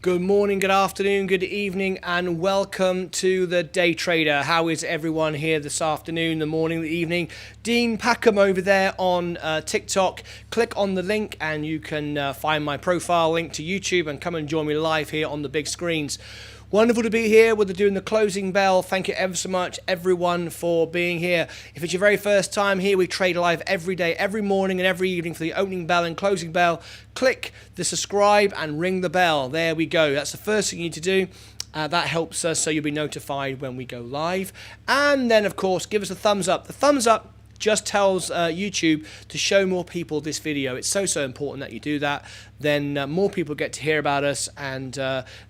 Good morning, good afternoon, good evening, and welcome to the Day Trader. How is everyone here this afternoon, the morning, the evening? Dean Packham over there on TikTok. Click on the link and you can find my profile link to YouTube and come and join me live here on the big screens. Wonderful to be here. We're doing the closing bell. Thank you ever so much, everyone, for being here. If it's your very first time here, we trade live every day, every morning and every evening for the opening bell and closing bell. Click the subscribe and ring the bell. There we go. That's the first thing you need to do. That helps us so you'll be notified when we go live. And then, of course, give us a thumbs up. The thumbs up just tells YouTube to show more people this video. It's so important that you do that. Then more people get to hear about us and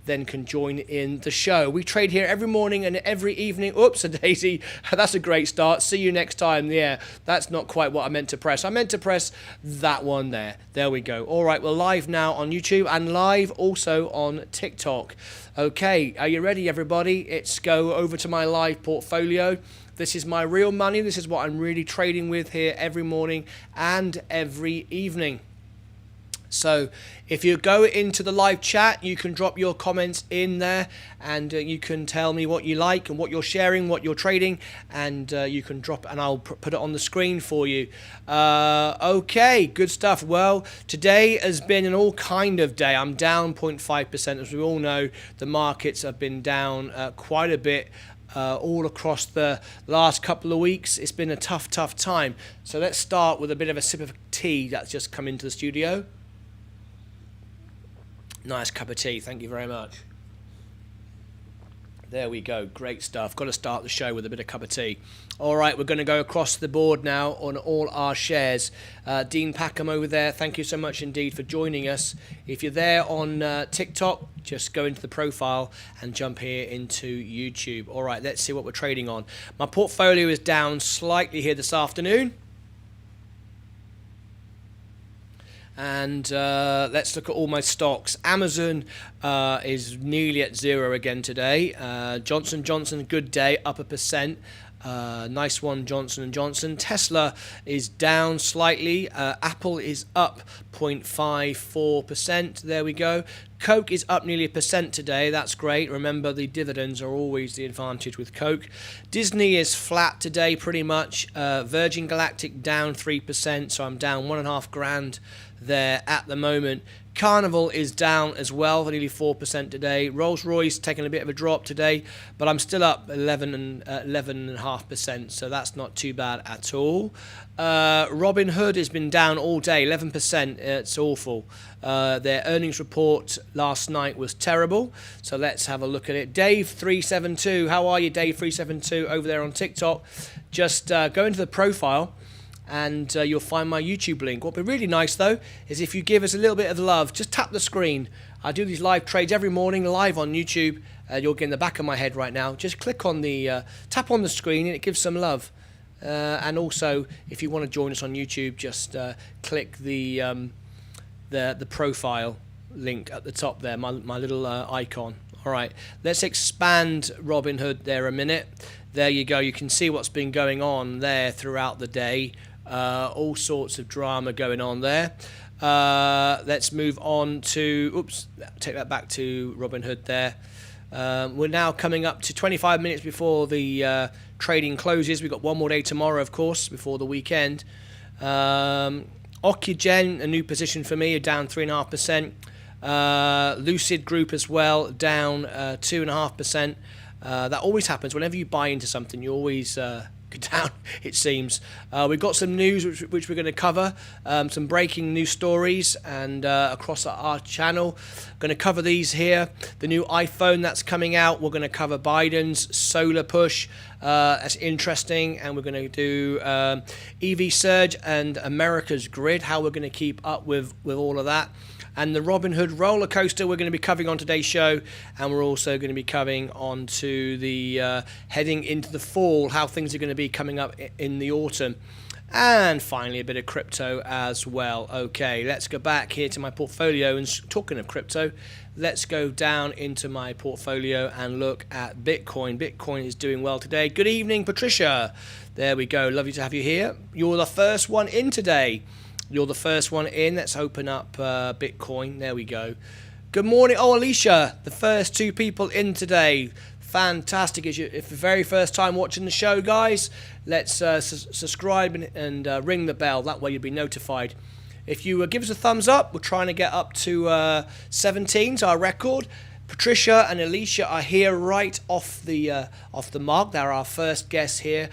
then can join in the show. We trade here every morning and every evening. Oops, a daisy. That's a great start. See you next time. Yeah, that's not quite what I meant to press. I meant to press that one there. There we go. All right, we're live now on YouTube and live also on TikTok. Okay, are you ready, everybody? Let's go over to my live portfolio. This is my real money. This is what I'm really trading with here every morning and every evening. So if you go into the live chat, you can drop your comments in there and you can tell me what you like and what you're sharing, what you're trading, and you can drop and I'll put it on the screen for you. Okay, good stuff. Well, today has been an all kind of day. I'm down 0.5%. As we all know, the markets have been down quite a bit. All across the last couple of weeks. It's been a tough time. So let's start with a bit of a sip of tea that's just come into the studio. Nice cup of tea, thank you very much. There we go, great stuff. Got to start the show with a bit of cup of tea. All right, we're going to go across the board now on all our shares. Dean Packham over there, thank you so much indeed for joining us. If you're there on TikTok, just go into the profile and jump here into YouTube. All right, let's see what we're trading on. My portfolio is down slightly here this afternoon. And let's look at all my stocks. Amazon is nearly at zero again today. Johnson & Johnson, good day, up 1%. Nice one, Johnson & Johnson. Tesla is down slightly. Apple is up 0.54%. There we go. Coke is up nearly 1% today. That's great. Remember, the dividends are always the advantage with Coke. Disney is flat today, pretty much. Virgin Galactic down 3%, so I'm down 1.5 grand there at the moment. Carnival is down as well for nearly 4% today. Rolls-Royce taking a bit of a drop today, but I'm still up 11.5%, so that's not too bad at all. Robinhood has been down all day, 11%. It's awful. Their earnings report last night was terrible, so let's have a look at it. Dave372, how are you, Dave372, over there on TikTok? Just go into the profile and you'll find my YouTube link. What would be really nice though is if you give us a little bit of love, just tap the screen. I do these live trades every morning live on YouTube. You'll get in the back of my head right now. Just click on the tap on the screen and it gives some love. And also, if you want to join us on YouTube, just click the profile link at the top there, my little icon. All right, let's expand Robinhood there a minute. There you go. You can see what's been going on there throughout the day. All sorts of drama going on there. Let's move on to, oops, take that back to Robinhood there. We're now coming up to 25 minutes before the trading closes. We've got one more day tomorrow, of course, before the weekend. Ocugen, a new position for me, down 3.5%. Lucid Group as well, down 2.5%. That always happens. Whenever you buy into something, you always go down, it seems. We've got some news which we're going to cover, some breaking news stories, and across our channel. Going to cover these here. The new iPhone that's coming out. We're going to cover Biden's solar push. That's interesting. And we're going to do EV surge and America's grid, how we're going to keep up with all of that. And the Robinhood roller coaster we're going to be covering on today's show, and we're also going to be covering on to the heading into the fall, how things are going to be coming up in the autumn. And finally, a bit of crypto as well. Okay, let's go back here to my portfolio. And talking of crypto, let's go down into my portfolio and look at Bitcoin. Bitcoin is doing well today. Good evening, Patricia. There we go. Lovely to have you here. You're the first one in today. You're the first one in. Let's open up Bitcoin. There we go. Good morning. Oh, Alicia, the first 2 people in today. Fantastic. If the very first time watching the show, guys, let's subscribe and ring the bell. That way you'll be notified. If you give us a thumbs up, we're trying to get up to 17 to our record. Patricia and Alicia are here right off the mark. They're our first guests here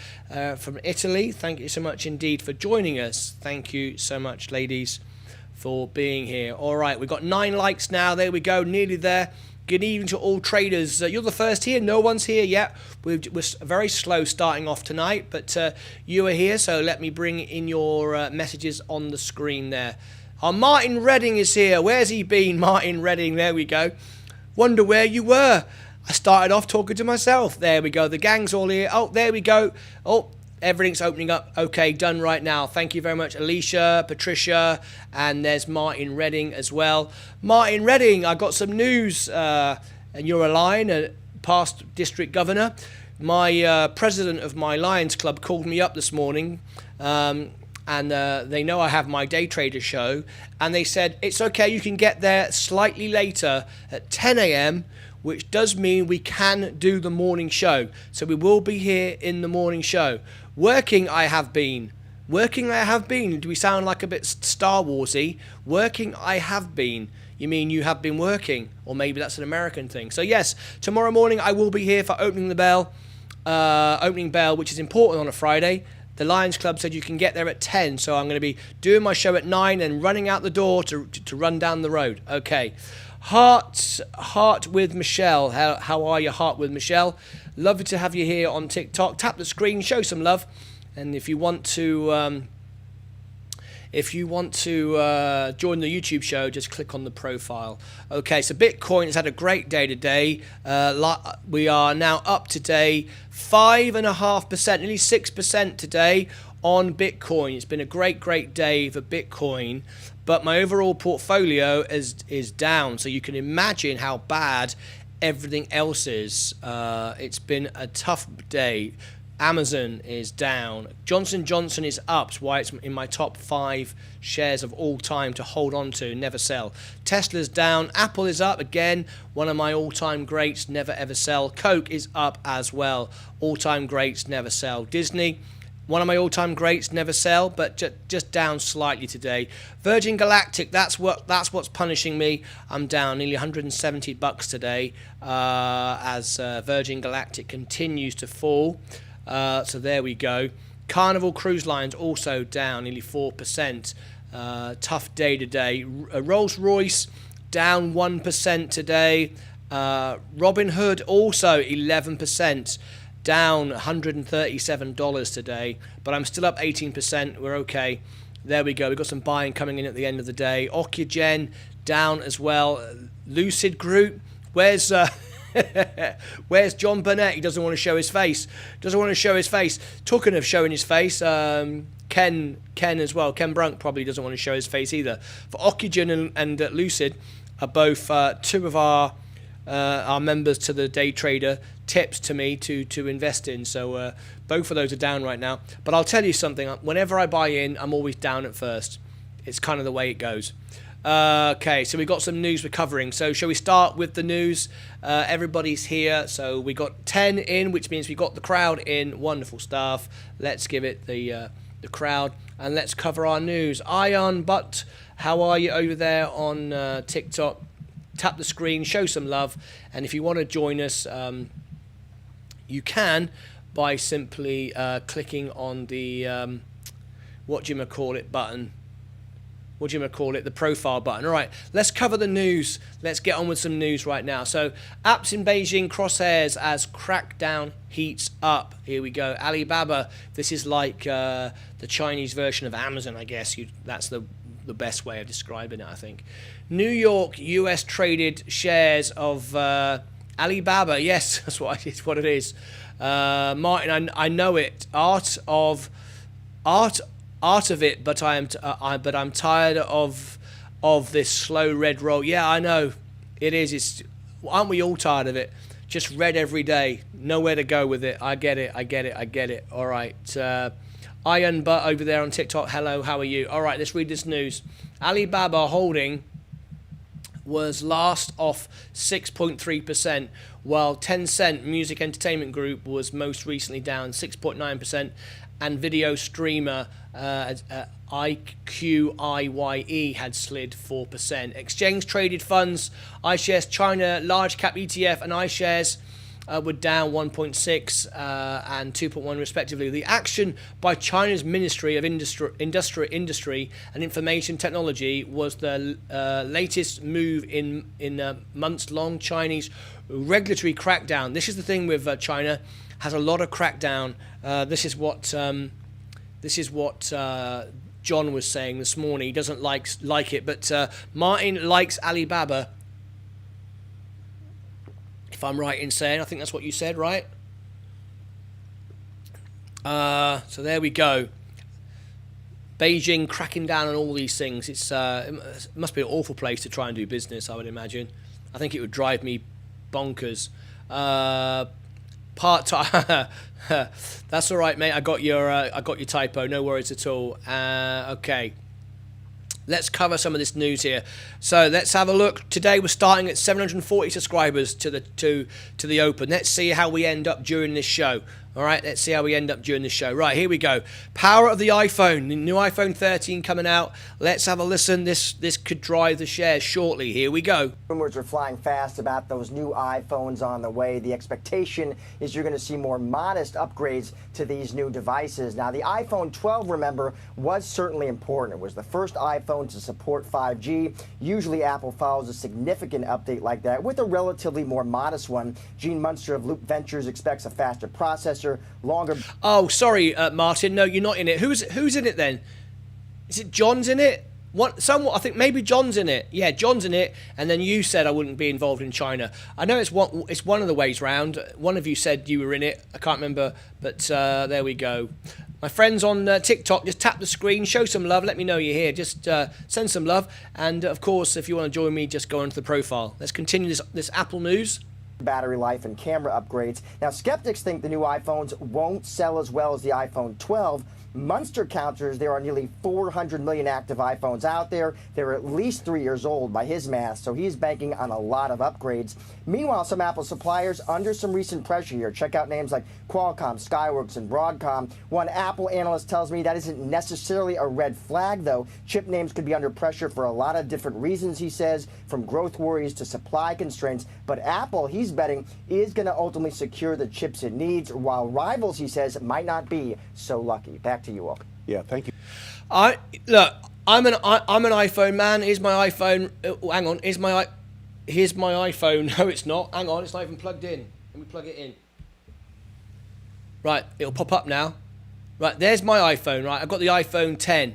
from Italy. Thank you so much indeed for joining us. Thank you so much, ladies, for being here. All right, we've got 9 likes now. There we go, nearly there. Good evening to all traders. You're the first here. No one's here yet. We're very slow starting off tonight, but you are here, so let me bring in your messages on the screen there. Martyn Redding is here. Where's he been? Martyn Redding, there we go. Wonder where you were. I started off talking to myself. There we go. The gang's all here. Oh, there we go. Oh, everything's opening up. Okay, done right now. Thank you very much, Alicia, Patricia, and there's Martyn Redding as well. Martyn Redding, I got some news, and you're a Lion, a past district governor. My president of my Lions Club called me up this morning, and they know I have my day trader show, and they said, it's okay, you can get there slightly later at 10 a.m., which does mean we can do the morning show. So we will be here in the morning show. Working I have been. Do we sound like a bit Star Warsy? Working I have been. You mean you have been working? Or maybe that's an American thing. So yes, tomorrow morning I will be here for opening bell, which is important on a Friday. The Lions Club said you can get there at 10, so I'm going to be doing my show at 9 and running out the door to run down the road. Okay. Heart with Michelle. How are you, Heart with Michelle? Lovely to have you here on TikTok. Tap the screen, show some love, and if you want to join the YouTube show, just click on the profile. Okay, so Bitcoin has had a great day today. We are now up today 5.5%, nearly 6% today on Bitcoin. It's been a great day for Bitcoin, but my overall portfolio is down, so you can imagine how bad everything else is. It's been a tough day. Amazon is down. Johnson & Johnson is up. That's why it's in my top 5 shares of all time to hold on to, never sell. Tesla's down. Apple is up again. One of my all-time greats, never ever sell. Coke is up as well. All-time greats, never sell. Disney, one of my all-time greats, never sell, but just down slightly today. Virgin Galactic, that's what's punishing me. I'm down nearly $170 today as Virgin Galactic continues to fall. So there we go. Carnival Cruise Lines also down nearly 4%. Tough day today. Rolls-Royce down 1% today. Robinhood also 11%. Down $137 today, but I'm still up 18%. We're okay. There we go. We've got some buying coming in at the end of the day. Ocugen down as well. Lucid Group. Where's John Burnett? He doesn't want to show his face. Talking of showing his face, Ken as well. Ken Brunk probably doesn't want to show his face either. For Ocugen and Lucid are both 2 of our members to the Day Trader tips to me to invest in. So both of those are down right now. But I'll tell you something. Whenever I buy in, I'm always down at first. It's kind of the way it goes. Okay, so we've got some news we're covering. So shall we start with the news? Everybody's here. So we got 10 in, which means we got the crowd in. Wonderful stuff. Let's give it the crowd. And let's cover our news. Ion Butt, how are you over there on TikTok? Tap the screen, show some love, and if you want to join us, you can by simply clicking on the button. The profile button. All right, let's cover the news. Let's get on with some news right now. So, apps in Beijing crosshairs as crackdown heats up. Here we go. Alibaba. This is like the Chinese version of Amazon, I guess. That's the best way of describing it, I think. New York, US traded shares of Alibaba. Yes, that's what it is. Martin, I know it. Art of it, but I'm tired of this slow red roll. Yeah, I know it is. Aren't we all tired of it? Just red every day. Nowhere to go with it. I get it. All right. Iron Butt over there on TikTok. Hello, how are you? All right, let's read this news. Alibaba holding was last off 6.3%, while Tencent Music Entertainment Group was most recently down 6.9%, and video streamer IQIYE had slid 4%. Exchange traded funds, iShares China Large Cap ETF and iShares were down 1.6 and 2.1 respectively. The action by China's Ministry of Industry and Information Technology was the latest move in months-long Chinese regulatory crackdown. This is the thing with China, has a lot of crackdown. This is what John was saying this morning. He doesn't like it, but Martyn likes Alibaba. If I'm right in saying, I think that's what you said, right? So there we go. Beijing cracking down on all these things. It must be an awful place to try and do business, I would imagine. I think it would drive me bonkers. Part-time. That's all right, mate. I got your typo. No worries at all. Okay. Let's cover some of this news here. So let's have a look. Today we're starting at 740 subscribers to the open. Let's see how we end up during this show. All right, let's see how we end up during this show. Right, here we go. Power of the iPhone. The new iPhone 13 coming out. Let's have a listen. This could drive the shares shortly. Here we go. Rumors are flying fast about those new iPhones on the way. The expectation is you're going to see more modest upgrades to these new devices. Now, the iPhone 12, remember, was certainly important. It was the first iPhone to support 5G. Usually, Apple follows a significant update like that with a relatively more modest one. Gene Munster of Loop Ventures expects a faster processor, longer. Oh, sorry, Martin. No, you're not in it. Who's in it then? Is it John's in it? Somewhat. I think maybe John's in it. Yeah, John's in it. And then you said I wouldn't be involved in China. I know it's one of the ways round. One of you said you were in it. I can't remember, but there we go. My friends on TikTok, just tap the screen, show some love, let me know you're here. Just send some love. And of course, if you want to join me, just go onto the profile. Let's continue this Apple news. Battery life and camera upgrades. Now, skeptics think the new iPhones won't sell as well as the iPhone 12. Munster counters, there are nearly 400 million active iPhones out there. They're at least 3 years old by his math, so he's banking on a lot of upgrades. Meanwhile, some Apple suppliers under some recent pressure here. Check out names like Qualcomm, Skyworks, and Broadcom. One Apple analyst tells me that isn't necessarily a red flag, though. Chip names could be under pressure for a lot of different reasons, he says, from growth worries to supply constraints. But Apple, he's betting, is going to ultimately secure the chips it needs, while rivals, he says, might not be so lucky. Back to you all. Yeah, thank you. I'm an iPhone man. Here's my iPhone. Hang on. Here's my iPhone. No, it's not. Hang on. It's not even plugged in. Let me plug it in. Right. It'll pop up now. Right. There's my iPhone. Right. I've got the iPhone 10.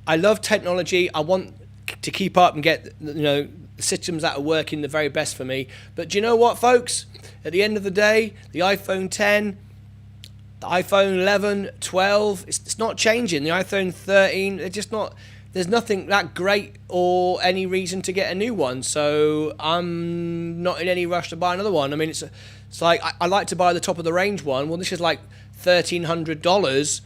I love technology. I want to keep up and get the systems that are working the very best for me. But do you know what, folks? At the end of the day, the iPhone 10. The iPhone 11, 12, it's not changing. The iPhone 13, they're just not. There's nothing that great or any reason to get a new one. So I'm not in any rush to buy another one. I mean, it's like I like to buy the top of the range one. Well, this is like $1,300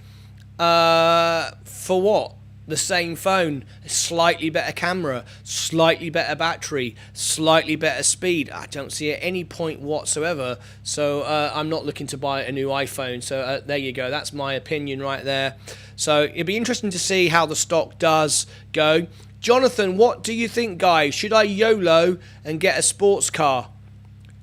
for what? The same phone, slightly better camera, slightly better battery, slightly better speed. I don't see at any point whatsoever. So I'm not looking to buy a new iPhone. So there you go. That's my opinion right there. So it'd be interesting to see how the stock does go. Jonathan, what do you think, guys? Should I YOLO and get a sports car?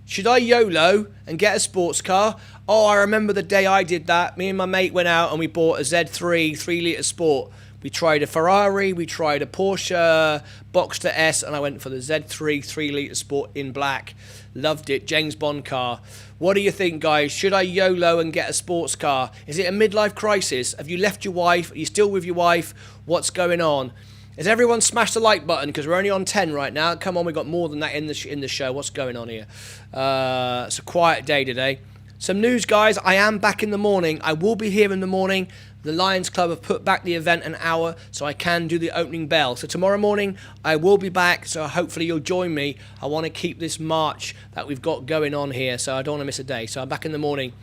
Should I YOLO and get a sports car? Oh, I remember the day I did that. Me and my mate went out and we bought a Z3 3-litre Sport. We tried a Ferrari, we tried a Porsche Boxster S, and I went for the Z3 3-litre Sport in black. Loved it. James Bond car. What do you think, guys? Should I YOLO and get a sports car? Is it a midlife crisis? Have you left your wife? Are you still with your wife? What's going on? Has everyone smashed the like button? Because we're only on 10 right now. Come on, we've got more than that in the show. What's going on here? It's a quiet day today. Some news, guys. I am back in the morning. I will be here in the morning. The Lions Club have put back the event an hour so I can do the opening bell. So tomorrow morning I will be back, so hopefully you'll join me. I want to keep this march that we've got going on here, so I don't want to miss a day. So I'm back in the morning.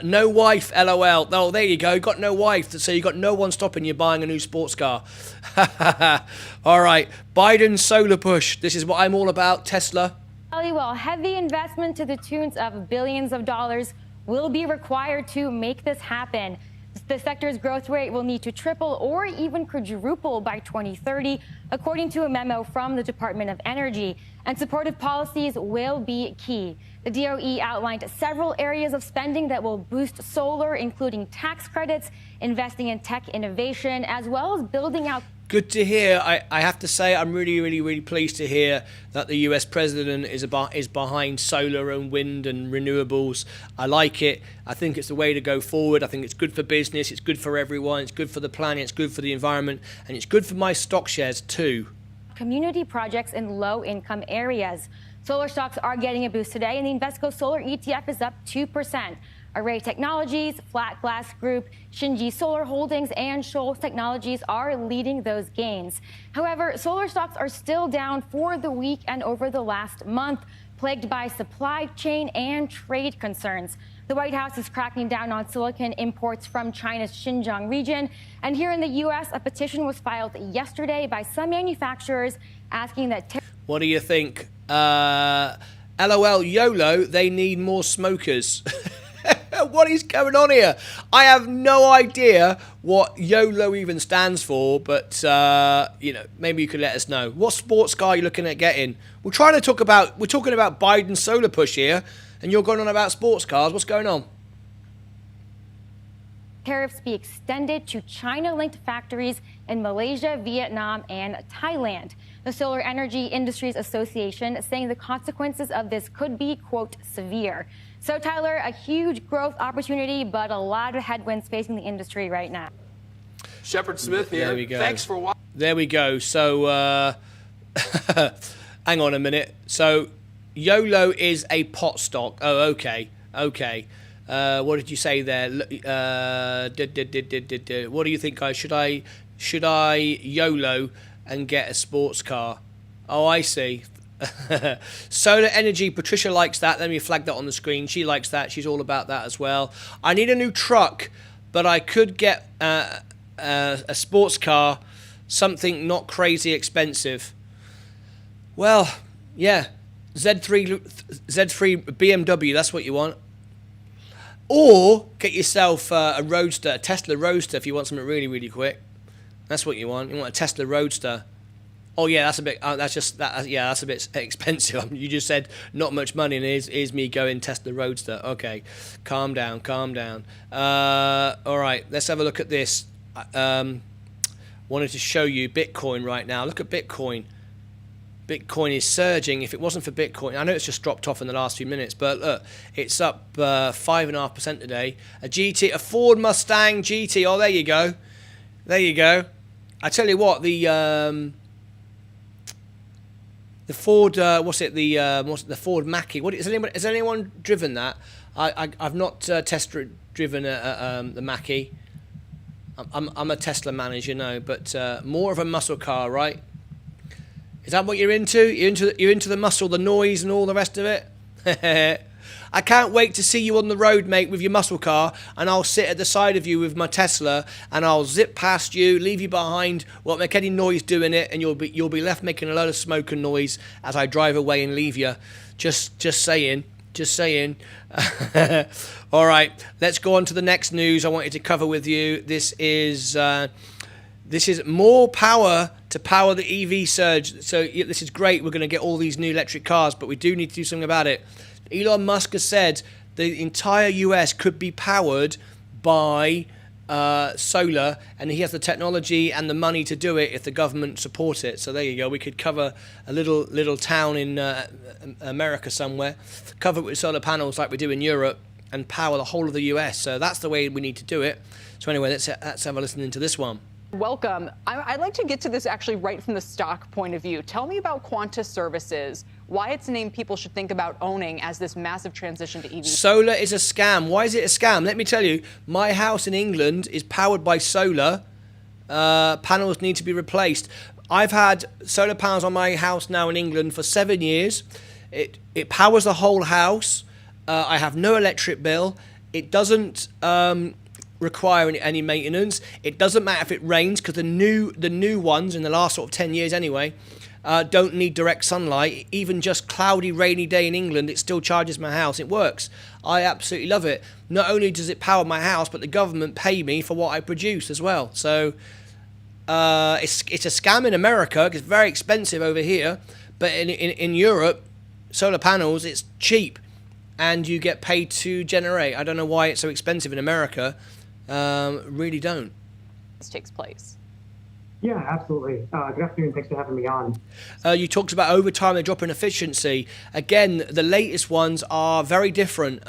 No wife, LOL. Oh, there you go. Got no wife. So you got no one stopping you buying a new sports car. All right. Biden's solar push. This is what I'm all about. Tesla. Well, heavy investment to the tunes of billions of dollars will be required to make this happen. The sector's growth rate will need to triple or even quadruple by 2030, according to a memo from the Department of Energy. And supportive policies will be key. The DOE outlined several areas of spending that will boost solar, including tax credits, investing in tech innovation, as well as building out. Good to hear. I have to say I'm really pleased to hear that the US president is behind solar and wind and renewables. I like it. I think it's the way to go forward. I think it's good for business. It's good for everyone. It's good for the planet. It's good for the environment. And it's good for my stock shares too. Community projects in low-income areas. Solar stocks are getting a boost today, and the Invesco Solar ETF is up 2%. Array Technologies, Flat Glass Group, Shinji Solar Holdings, and Shoals Technologies are leading those gains. However, solar stocks are still down for the week and over the last month, plagued by supply chain and trade concerns. The White House is cracking down on silicon imports from China's Xinjiang region. And here in the U.S., a petition was filed yesterday by some manufacturers asking that... What do you think? LOL, YOLO, they need more smokers. What is going on here? I have no idea what YOLO even stands for, but maybe you could let us know. What sports car are you looking at getting? We're talking about Biden's solar push here, and you're going on about sports cars. What's going on? Tariffs be extended to China-linked factories in Malaysia, Vietnam, and Thailand. The Solar Energy Industries Association is saying the consequences of this could be, quote, severe. So, Tyler, a huge growth opportunity, but a lot of headwinds facing the industry right now. Shepard Smith here. There we go. Thanks for watching. There we go. So, hang on a minute. So, YOLO is a pot stock. Oh, okay. Okay. What did you say there? What do you think, guys? Should I YOLO and get a sports car? Oh, I see. Solar energy. Patricia likes that. Let me flag that on the screen. She likes that. She's all about that as well. I need a new truck, but I could get a sports car, something not crazy expensive. Well, yeah, Z3 BMW. That's what you want. Or get yourself a Roadster, a Tesla Roadster, if you want something really quick. That's what you want. You want a Tesla Roadster. Oh yeah, that's a bit. That's a bit expensive. You just said not much money, and here's me going Tesla Roadster. Okay, calm down. All right, let's have a look at this. Wanted to show you Bitcoin right now. Look at Bitcoin. Bitcoin is surging. If it wasn't for Bitcoin, I know it's just dropped off in the last few minutes, but look, it's up 5.5% today. A Ford Mustang GT. Oh, there you go. I tell you what, the Ford, the Ford Mackie. Has anyone driven that? I've not test driven the Mackie. I'm a Tesla man, as you know, but more of a muscle car, right? Is that what you're into? You're into the muscle, the noise, and all the rest of it? I can't wait to see you on the road, mate, with your muscle car, and I'll sit at the side of you with my Tesla, and I'll zip past you, leave you behind, won't make any noise doing it, and you'll be left making a load of smoke and noise as I drive away and leave you. Just saying. All right, let's go on to the next news I wanted to cover with you. This is more power to power the EV surge. So yeah, this is great. We're going to get all these new electric cars, but we do need to do something about it. Elon Musk has said the entire US could be powered by solar, and he has the technology and the money to do it if the government supports it. So there you go. We could cover a little town in America somewhere, cover it with solar panels like we do in Europe, and power the whole of the US. So that's the way we need to do it. So anyway, let's have a listen into this one. Welcome. I'd like to get to this actually right from the stock point of view. Tell me about Quanta Services, why it's a name people should think about owning as this massive transition to EV. Solar is a scam. Why is it a scam? Let me tell you, my house in England is powered by solar. Panels need to be replaced. I've had solar panels on my house now in England for 7 years. It powers the whole house. I have no electric bill. It doesn't require any maintenance. It doesn't matter if it rains, because the new ones in the last sort of 10 years anyway don't need direct sunlight. Even just cloudy, rainy day in England, it still charges my house. It works. I absolutely love it. Not only does it power my house, but the government pay me for what I produce as well. So it's a scam in America. It's very expensive over here, but in Europe, solar panels, it's cheap, and you get paid to generate. I don't know why it's so expensive in America. Really don't. This takes place. Yeah, absolutely. Good afternoon. Thanks for having me on. You talked about overtime, the drop in efficiency. Again, the latest ones are very different.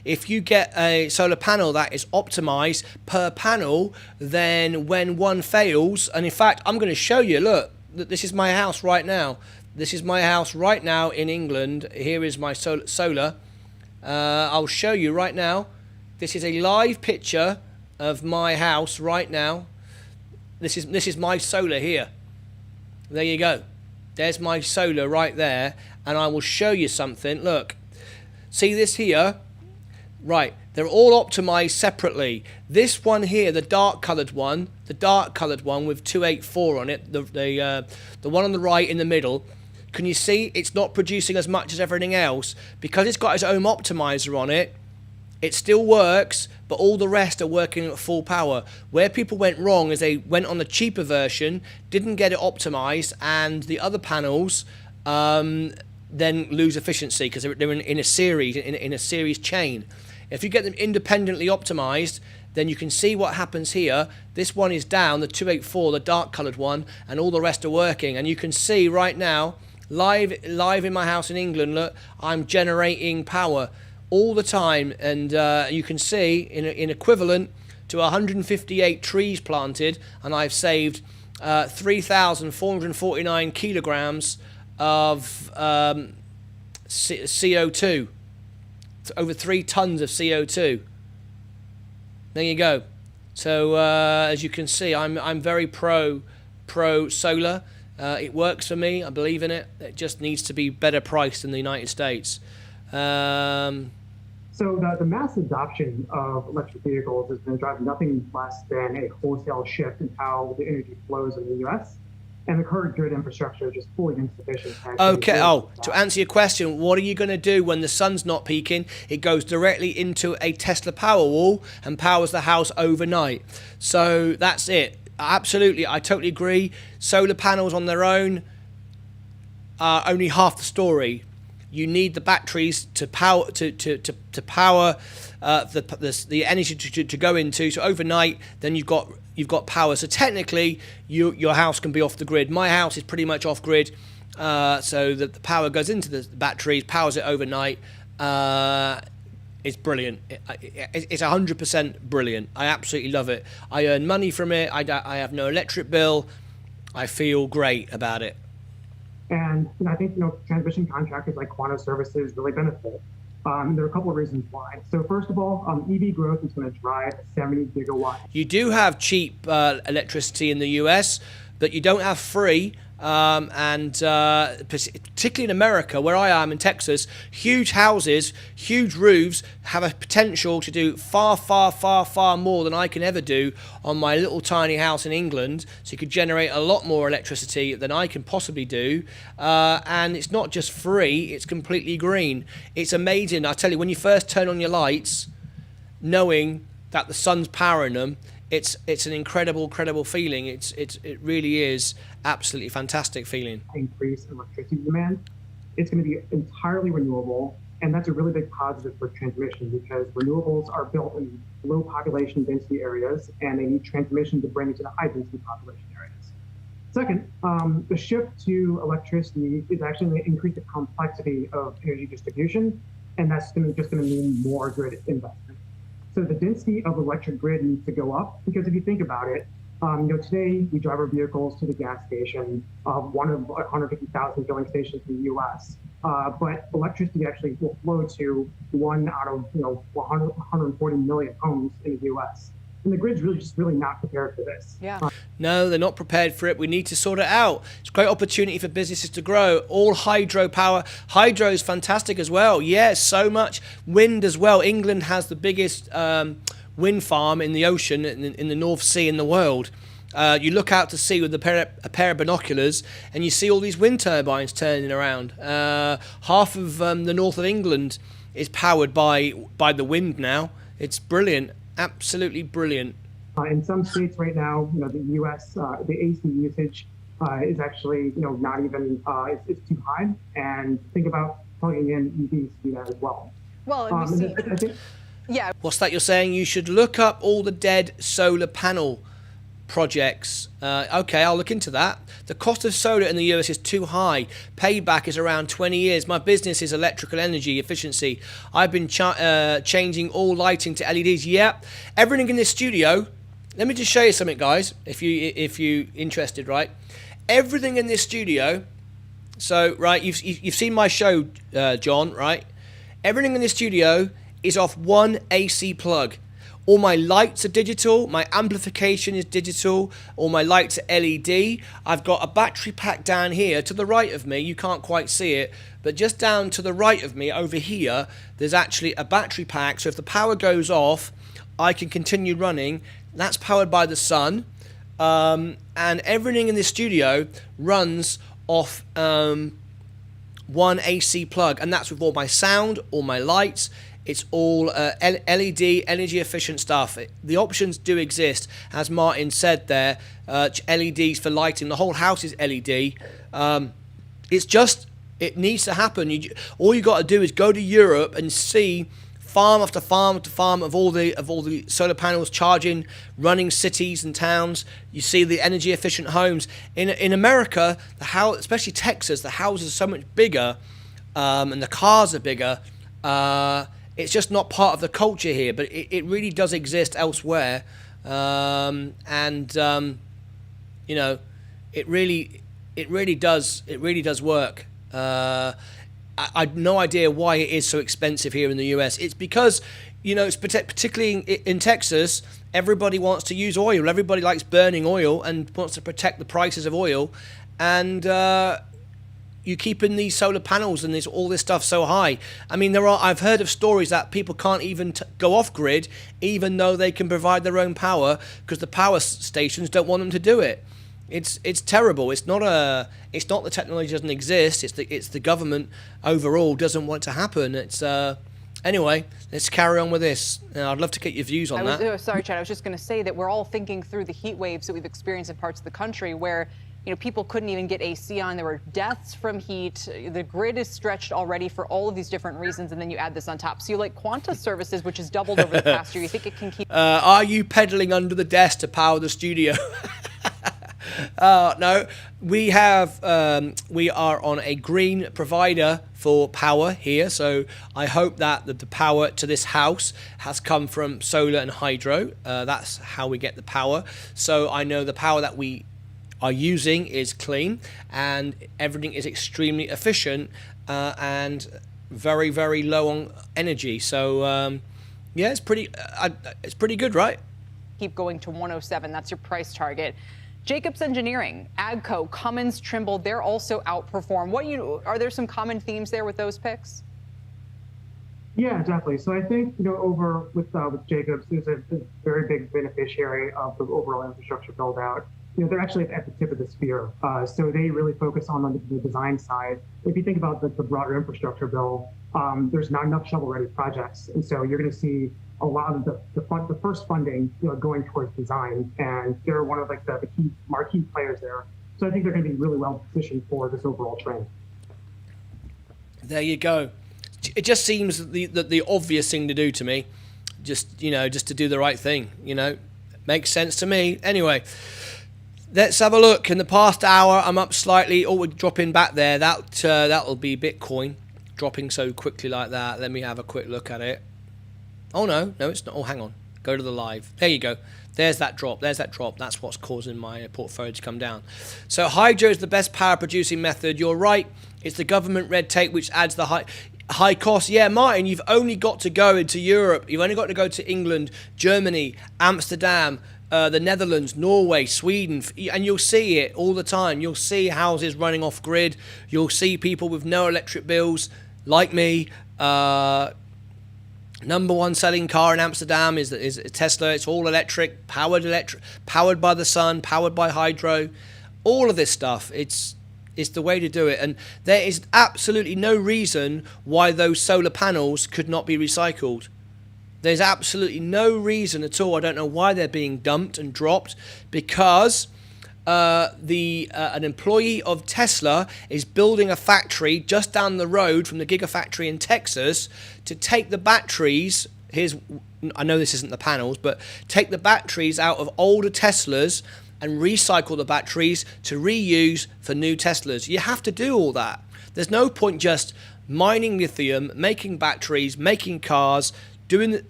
If you get a solar panel that is optimized per panel, then when one fails, and in fact, I'm going to show you, look, this is my house right now. This is my house right now in England. Here is my solar. I'll show you right now. This is a live picture of my house right now. This is my solar here. There you go. There's my solar right there, and I will show you something. Look, see this here? Right, they're all optimized separately. This one here, the dark colored one with 284 on it, the one on the right in the middle. Can you see it's not producing as much as everything else? Because it's got its own optimizer on it, it still works, but all the rest are working at full power. Where people went wrong is they went on the cheaper version, didn't get it optimized, and the other panels then lose efficiency because they're in a series, in a series chain. If you get them independently optimized, then you can see what happens here. This one is down, the 284, the dark colored one, and all the rest are working. And you can see right now, live in my house in England, look, I'm generating power all the time, and you can see in equivalent to 158 trees planted, and I've saved 3,449 kilograms of CO2. It's over 3 tons of CO2. There you go. So as you can see, I'm very pro solar. It works for me. I believe in it. It just needs to be better priced in the United States. So the mass adoption of electric vehicles has been driving nothing less than a wholesale shift in how the energy flows in the U.S. And the current grid infrastructure is just fully insufficient. Okay. To answer your question, what are you going to do when the sun's not peaking? It goes directly into a Tesla Powerwall and powers the house overnight. So that's it. Absolutely, I totally agree. Solar panels on their own are only half the story. You need the batteries to power power the energy to go into. So overnight, then you've got power. So technically, your house can be off the grid. My house is pretty much off grid, so that the power goes into the batteries, powers it overnight. It's brilliant. It's 100% brilliant. I absolutely love it. I earn money from it. I have no electric bill. I feel great about it. And I think transmission contractors like Quanta Services really benefit. There are a couple of reasons why. So first of all, EV growth is going to drive 70 gigawatts. You do have cheap electricity in the US, but you don't have free. Particularly in America, where I am in Texas, huge houses, huge roofs have a potential to do far, far, far, far more than I can ever do on my little tiny house in England. So you could generate a lot more electricity than I can possibly do. And it's not just free, it's completely green. It's amazing. I tell you, when you first turn on your lights, knowing that the sun's powering them, it's an incredible feeling. It really is absolutely fantastic feeling. Increase in electricity demand. It's going to be entirely renewable, and that's a really big positive for transmission because renewables are built in low population density areas, and they need transmission to bring it to the high density population areas. Second, the shift to electricity is actually going to increase the complexity of energy distribution, and that's just going to mean more grid investment. So the density of the electric grid needs to go up because if you think about it, today we drive our vehicles to the gas station, one of 150,000 filling stations in the U.S. But electricity actually will flow to one out of 140 million homes in the U.S. And the grid's really not prepared for this. Yeah. No, they're not prepared for it. We need to sort it out. It's a great opportunity for businesses to grow. All hydropower. Hydro is fantastic as well. Yeah, so much. Wind as well. England has the biggest wind farm in the ocean, in the North Sea in the world. You look out to sea with a pair of binoculars and you see all these wind turbines turning around. Half of the north of England is powered by the wind now. It's brilliant. Absolutely brilliant. In some states right now, the U.S. The AC usage is actually not even it's too high. And think about plugging in EVs to do that as well. Well, and we see. I think, Yeah. What's that you're saying? You should look up all the dead solar panel projects. Okay, I'll look into that. The cost of solar in the US is too high. Payback is around 20 years. My business is electrical energy efficiency. I've been changing all lighting to LEDs. Yep. Everything in this studio. Let me just show you something, guys. If you interested, right? Everything in this studio. So, right, you've seen my show, John, right? Everything in this studio is off one AC plug. All my lights are digital, my amplification is digital, all my lights are LED. I've got a battery pack down here to the right of me, you can't quite see it, but just down to the right of me over here, there's actually a battery pack, so if the power goes off, I can continue running. That's powered by the sun, and everything in this studio runs off one AC plug, and that's with all my sound, all my lights. It's all LED, energy efficient stuff. The options do exist, as Martin said there. LEDs for lighting. The whole house is LED. It needs to happen. All you got to do is go to Europe and see farm after farm after farm of all the solar panels charging, running cities and towns. You see the energy efficient homes in America. The house, especially Texas, the houses are so much bigger, and the cars are bigger. It's just not part of the culture here, but it really does exist elsewhere, it really does work. I've no idea why it is so expensive here in the US. It's because, it's particularly in Texas, everybody wants to use oil. Everybody likes burning oil and wants to protect the prices of oil, and you keeping these solar panels and all this stuff so high. I mean, I've heard of stories that people can't even go off grid, even though they can provide their own power, because the power stations don't want them to do it. It's terrible. It's not the technology doesn't exist. It's the government overall doesn't want it to happen. Anyway, let's carry on with this. I'd love to get your views on that. Sorry, Chad. I was just going to say that we're all thinking through the heat waves that we've experienced in parts of the country where people couldn't even get AC on. There were deaths from heat. The grid is stretched already for all of these different reasons, and then you add this on top. So you like Quanta Services, which has doubled over the past year. You think it can keep? Are you pedaling under the desk to power the studio? No, we are on a green provider for power here, so I hope that the power to this house has come from solar and hydro. That's how we get the power. So I know the power that we are using is clean, and everything is extremely efficient and very, very low on energy. So yeah, it's pretty good, right? Keep going to 107. That's your price target. Jacobs Engineering, Agco, Cummins, Trimble, they're also outperformed. Are there some common themes there with those picks? Yeah, definitely. So I think, over with Jacobs, who's a very big beneficiary of the overall infrastructure build out. They're actually at the tip of the spear. So they really focus on the design side. If you think about the broader infrastructure bill, there's not enough shovel-ready projects. And so you're going to see a lot of the first funding going towards design. And they're one of the key marquee players there. So I think they're going to be really well positioned for this overall trend. There you go. It just seems the obvious thing to do to me. Just to do the right thing. Makes sense to me. Anyway. Let's have a look. In the past hour, I'm up slightly. Oh, we're dropping back there. That'll be Bitcoin dropping so quickly like that. Let me have a quick look at it. Oh, no, it's not. Oh, hang on. Go to the live. There you go. There's that drop. That's what's causing my portfolio to come down. So hydro is the best power producing method. You're right. It's the government red tape which adds the high. High cost, yeah, Martin. You've only got to go into Europe. You've only got to go to England, Germany, Amsterdam, the Netherlands, Norway, Sweden, and you'll see it all the time. You'll see houses running off grid. You'll see people with no electric bills, like me. Number one selling car in Amsterdam is Tesla. It's all electric, powered by the sun, powered by hydro. All of this stuff. It's the way to do it, and there is absolutely no reason why those solar panels could not be recycled. There's absolutely no reason at all. I don't know why they're being dumped and dropped, because an employee of Tesla is building a factory just down the road from the Gigafactory in Texas to take the batteries. I know this isn't the panels, but take the batteries out of older Teslas and recycle the batteries to reuse for new Teslas. You have to do all that. There's no point just mining lithium, making batteries, making cars, doing,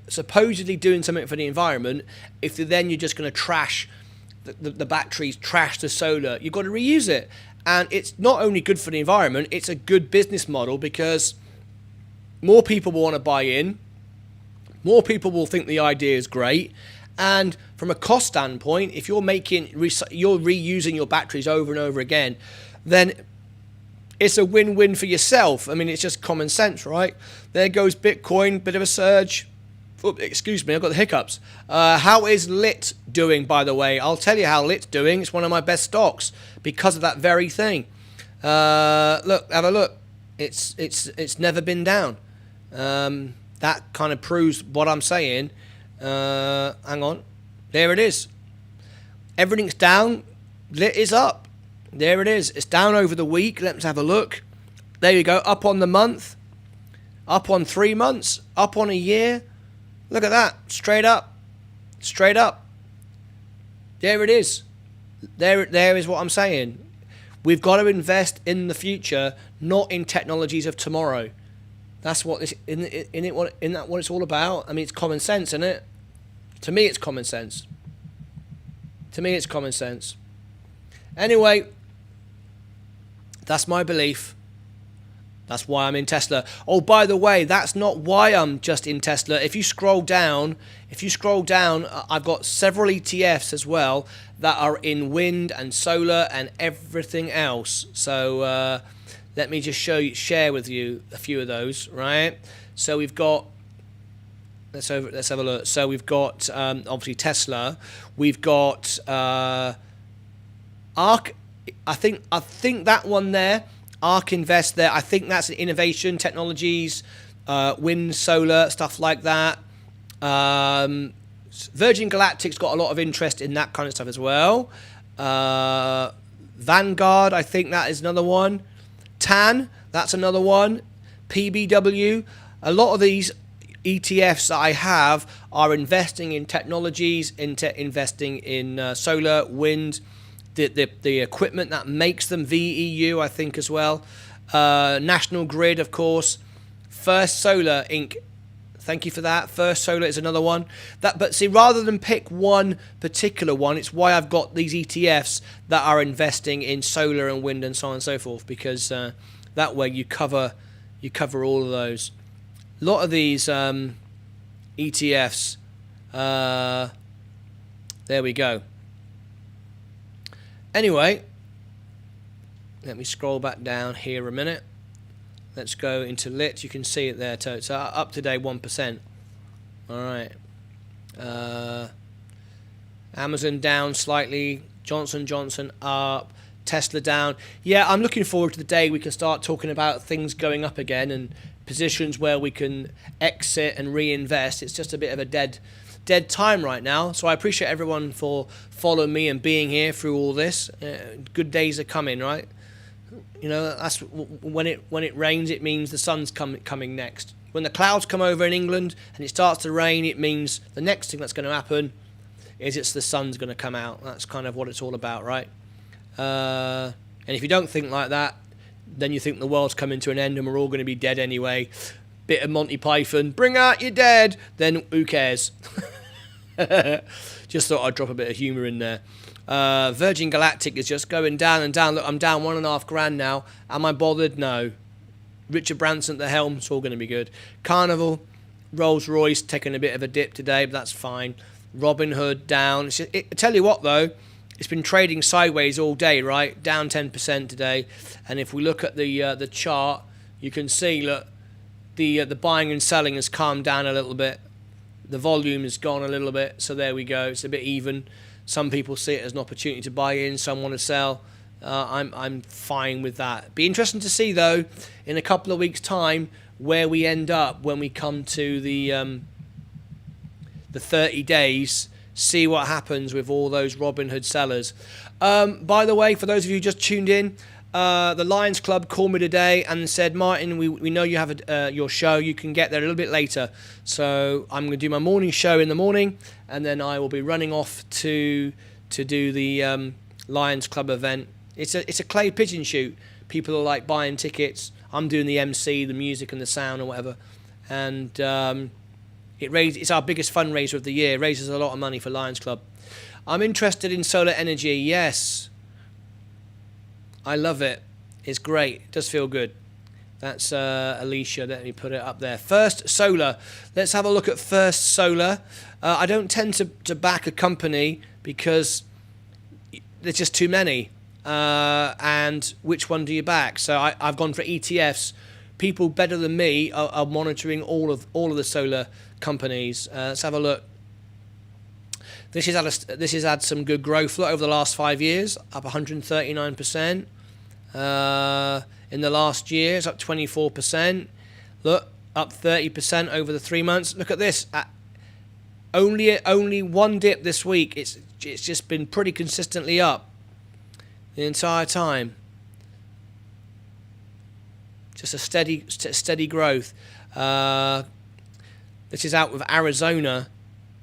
supposedly doing something for the environment, if then you're just going to trash the batteries, trash the solar. You've got to reuse it. And it's not only good for the environment, it's a good business model, because more people will want to buy in, more people will think the idea is great. And from a cost standpoint, if you're reusing your batteries over and over again, then it's a win-win for yourself. I mean, it's just common sense, right? There goes Bitcoin, bit of a surge. Oops, excuse me, I've got the hiccups. How is Lit doing, by the way? I'll tell you how Lit's doing. It's one of my best stocks because of that very thing. Look, have a look. It's never been down. That kind of proves what I'm saying. Hang on, there it is. Everything's down. Lit is up. There it is. It's down over the week. Let's have a look. There you go. Up on the month, up on 3 months, up on a year. Look at that. Straight up. There it is. There is what I'm saying. We've got to invest in the future, not in technologies of tomorrow. That's what this isn't that what it's all about? I mean, it's common sense, isn't it? To me, it's common sense. Anyway, that's my belief. That's why I'm in Tesla. Oh, by the way, that's not why I'm just in Tesla. If you scroll down, I've got several ETFs as well that are in wind and solar and everything else. So let me just share with you a few of those, right? So we've got, let's have a look. So we've got obviously Tesla. We've got ARK. I think that one there, ARK Invest there. I think that's an innovation technologies, wind, solar, stuff like that. Virgin Galactic's got a lot of interest in that kind of stuff as well. Vanguard, I think that is another one. TAN, that's another one. PBW. A lot of these ETFs that I have are investing in technologies, investing in solar, wind, the equipment that makes them, VEU, I think, as well. National Grid, of course. First Solar Inc. Thank you for that. First Solar is another one. But see, rather than pick one particular one, it's why I've got these ETFs that are investing in solar and wind and so on and so forth, because that way you cover all of those. A lot of these ETFs. There we go. Anyway, let me scroll back down here a minute. Let's go into Lit. You can see it there. So up today 1%. All right. Amazon down slightly. Johnson & Johnson up. Tesla down. Yeah, I'm looking forward to the day we can start talking about things going up again and positions where we can exit and reinvest. It's just a bit of a dead time right now. So I appreciate everyone for following me and being here through all this. Good days are coming, right? You know, that's when it rains, it means the sun's coming next. When the clouds come over in England and it starts to rain, it means the next thing that's going to happen is the sun's going to come out. That's kind of what it's all about, right? And if you don't think like that, then you think the world's coming to an end and we're all going to be dead anyway. Bit of Monty Python, bring out your dead. Then who cares? Just thought I'd drop a bit of humour in there. Virgin Galactic is just going down and down. Look, I'm down $1.5 grand now. Am I bothered? No. Richard Branson at the helm. It's all going to be good. Carnival, Rolls-Royce taking a bit of a dip today, but that's fine. Robinhood down. I tell you what, though, it's been trading sideways all day, right? Down 10% today. And if we look at the chart, you can see, look, the buying and selling has calmed down a little bit. The volume has gone a little bit, so there we go. It's a bit even. Some people see it as an opportunity to buy in, some want to sell. I'm fine with that. Be interesting to see, though, in a couple of weeks' time, where we end up when we come to the 30 days. See what happens with all those Robinhood sellers. By the way, for those of you who just tuned in, the Lions Club called me today and said, Martin, we know you have your show. You can get there a little bit later. So I'm going to do my morning show in the morning, and then I will be running off to do the Lions Club event. It's a clay pigeon shoot. People are like buying tickets. I'm doing the MC, the music and the sound or whatever. And it's our biggest fundraiser of the year. It raises a lot of money for Lions Club. I'm interested in solar energy. Yes. I love it. It's great. It does feel good. That's Alicia. Let me put it up there. First Solar. Let's have a look at First Solar. I don't tend to back a company because there's just too many. And which one do you back? So I've gone for ETFs. People better than me are monitoring all of the solar companies. Let's have a look. This has had some good growth over the last 5 years, up 139%. In the last year, it's up 24%. Look, up 30% over the 3 months. Look at this. Only one dip this week. It's just been pretty consistently up the entire time. Just a steady growth. This is out with Arizona.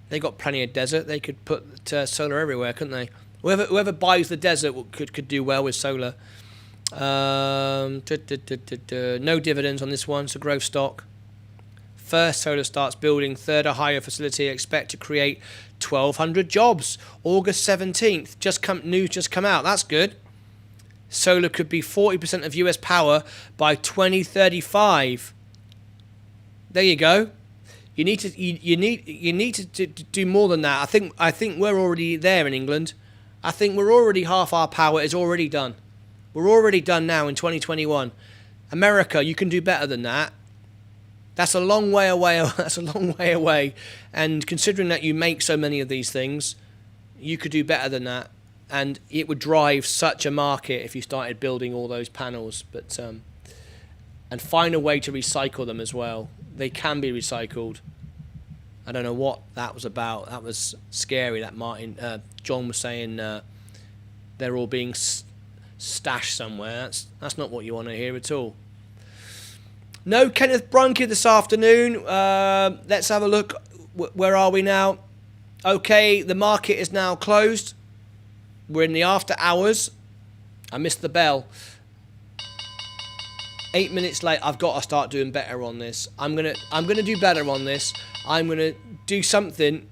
They got plenty of desert. They could put solar everywhere, couldn't they? Whoever buys the desert could do well with solar. No dividends on this one. It's a growth stock. First Solar starts building third Ohio facility. Expect to create 1,200 jobs. August 17th. News just come out. That's good. Solar could be 40% of US power by 2035. There you go. You need to do more than that. I think we're already there in England. I think we're already half our power is already done. We're already done now in 2021. America, you can do better than that. That's a long way away. That's a long way away. And considering that you make so many of these things, you could do better than that. And it would drive such a market if you started building all those panels. But and find a way to recycle them as well. They can be recycled. I don't know what that was about. That was scary. That John was saying they're all being stashed somewhere. That's not what you want to hear at all. No Kenneth Brunke this afternoon. Let's have a look. Where are we now? Okay, the market is now closed. We're in the after hours. I missed the bell. 8 minutes late. I've got to start doing better on this. I'm gonna do better on this. I'm gonna do something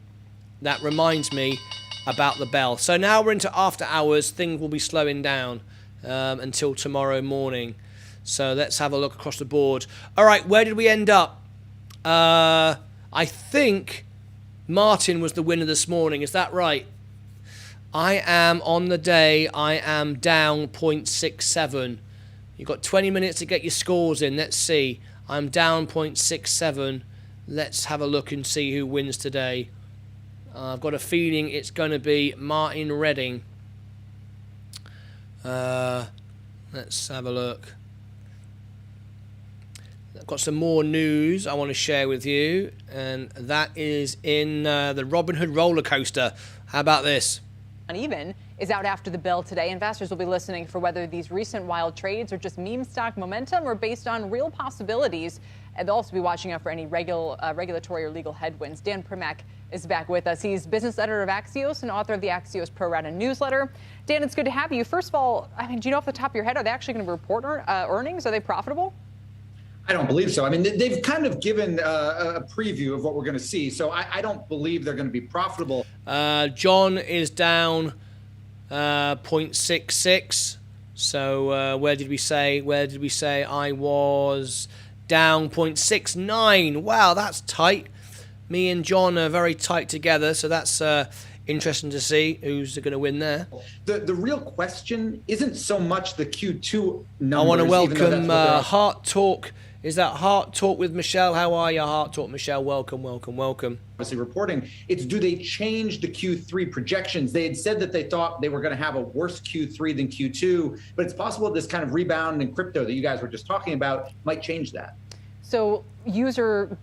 that reminds me about the bell. So now we're into after hours. Things will be slowing down until tomorrow morning. So let's have a look across the board. All right, where did we end up? I think Martyn was the winner this morning. Is that right? I am on the day. I am down 0.67. You've got 20 minutes to get your scores in. Let's see. I'm down 0.67. Let's have a look and see who wins today. I've got a feeling it's going to be Martin Redding. Let's have a look. I've got some more news I want to share with you, and that is in the Robinhood roller coaster. How about this? Uneven is out after the bell today. Investors will be listening for whether these recent wild trades are just meme stock momentum or based on real possibilities. And they'll also be watching out for any regulatory or legal headwinds. Dan Primack is back with us. He's business editor of Axios and author of the Axios Pro Rata newsletter. Dan, it's good to have you. First of all, do you know off the top of your head, are they actually going to report earnings? Are they profitable? I don't believe so. I mean, they've kind of given a preview of what we're going to see. So I don't believe they're going to be profitable. John is down 0.66. So where did we say I was down 0.69? Wow, that's tight. Me and John are very tight together, so that's interesting to see who's going to win there. The real question isn't so much the Q2 numbers. I want to welcome even though Heart Talk. Is that Heart Talk with Michelle? How are you, Heart Talk, Michelle? Welcome, welcome, welcome. obviously reporting. It's, do they change the Q3 projections? They had said that they thought they were going to have a worse Q3 than Q2, but it's possible this kind of rebound in crypto that you guys were just talking about might change that. So user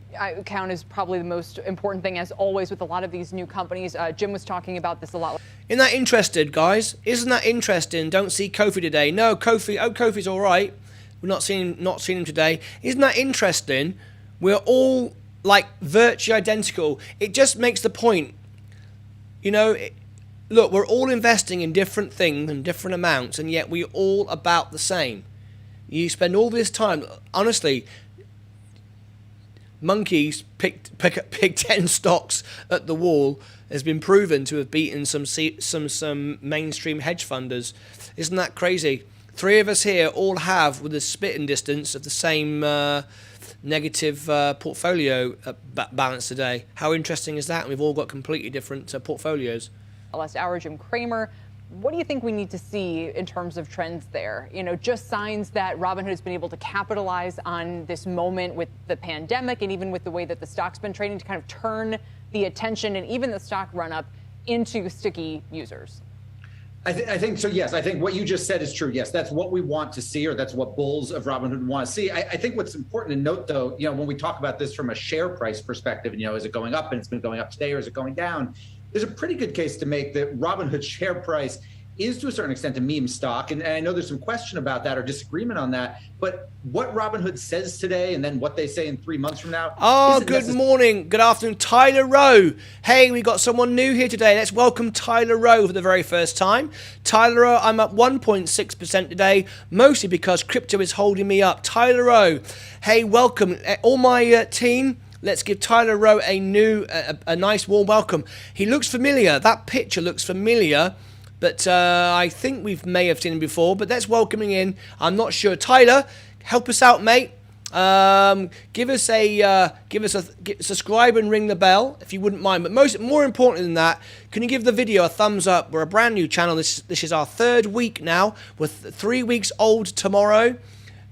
count is probably the most important thing, as always, with a lot of these new companies. Jim was talking about this a lot. Isn't that interesting, guys? Isn't that interesting? Don't see Kofi today. No, Kofi. Oh, Kofi's all right. We're not seeing him today. Isn't that interesting? We're all like virtually identical. It just makes the point. You know, look, we're all investing in different things and different amounts, and yet we're all about the same. You spend all this time, honestly. Monkeys pick 10 stocks at the wall has been proven to have beaten some mainstream hedge funders. Isn't that crazy? Three of us here all have, with a spitting distance, of the same negative portfolio balance today. How interesting is that? And we've all got completely different portfolios. Last hour, Jim Cramer. What do you think we need to see in terms of trends there? You know, just signs that Robinhood has been able to capitalize on this moment with the pandemic and even with the way that the stock's been trading to kind of turn the attention and even the stock run up into sticky users? I think so, yes. I think what you just said is true. Yes, that's what we want to see, or that's what bulls of Robinhood want to see. I think what's important to note, though, you know, when we talk about this from a share price perspective, you know, is it going up and it's been going up today, or is it going down? There's a pretty good case to make that Robinhood's share price is to a certain extent a meme stock. And I know there's some question about that or disagreement on that. But what Robinhood says today and then what they say in 3 months from now. Oh, good morning. Good afternoon. Tyler Rowe. Hey, we got someone new here today. Let's welcome Tyler Rowe for the very first time. Tyler Rowe, I'm up 1.6% today, mostly because crypto is holding me up. Tyler Rowe, hey, welcome. All my team. Let's give Tyler Rowe a nice warm welcome. He looks familiar. That picture looks familiar, but I think we may have seen him before. But let's welcome him in. I'm not sure. Tyler, help us out, mate. Give us a subscribe and ring the bell if you wouldn't mind. But more important than that, can you give the video a thumbs up? We're a brand new channel. This is our third week now. We're 3 weeks old tomorrow.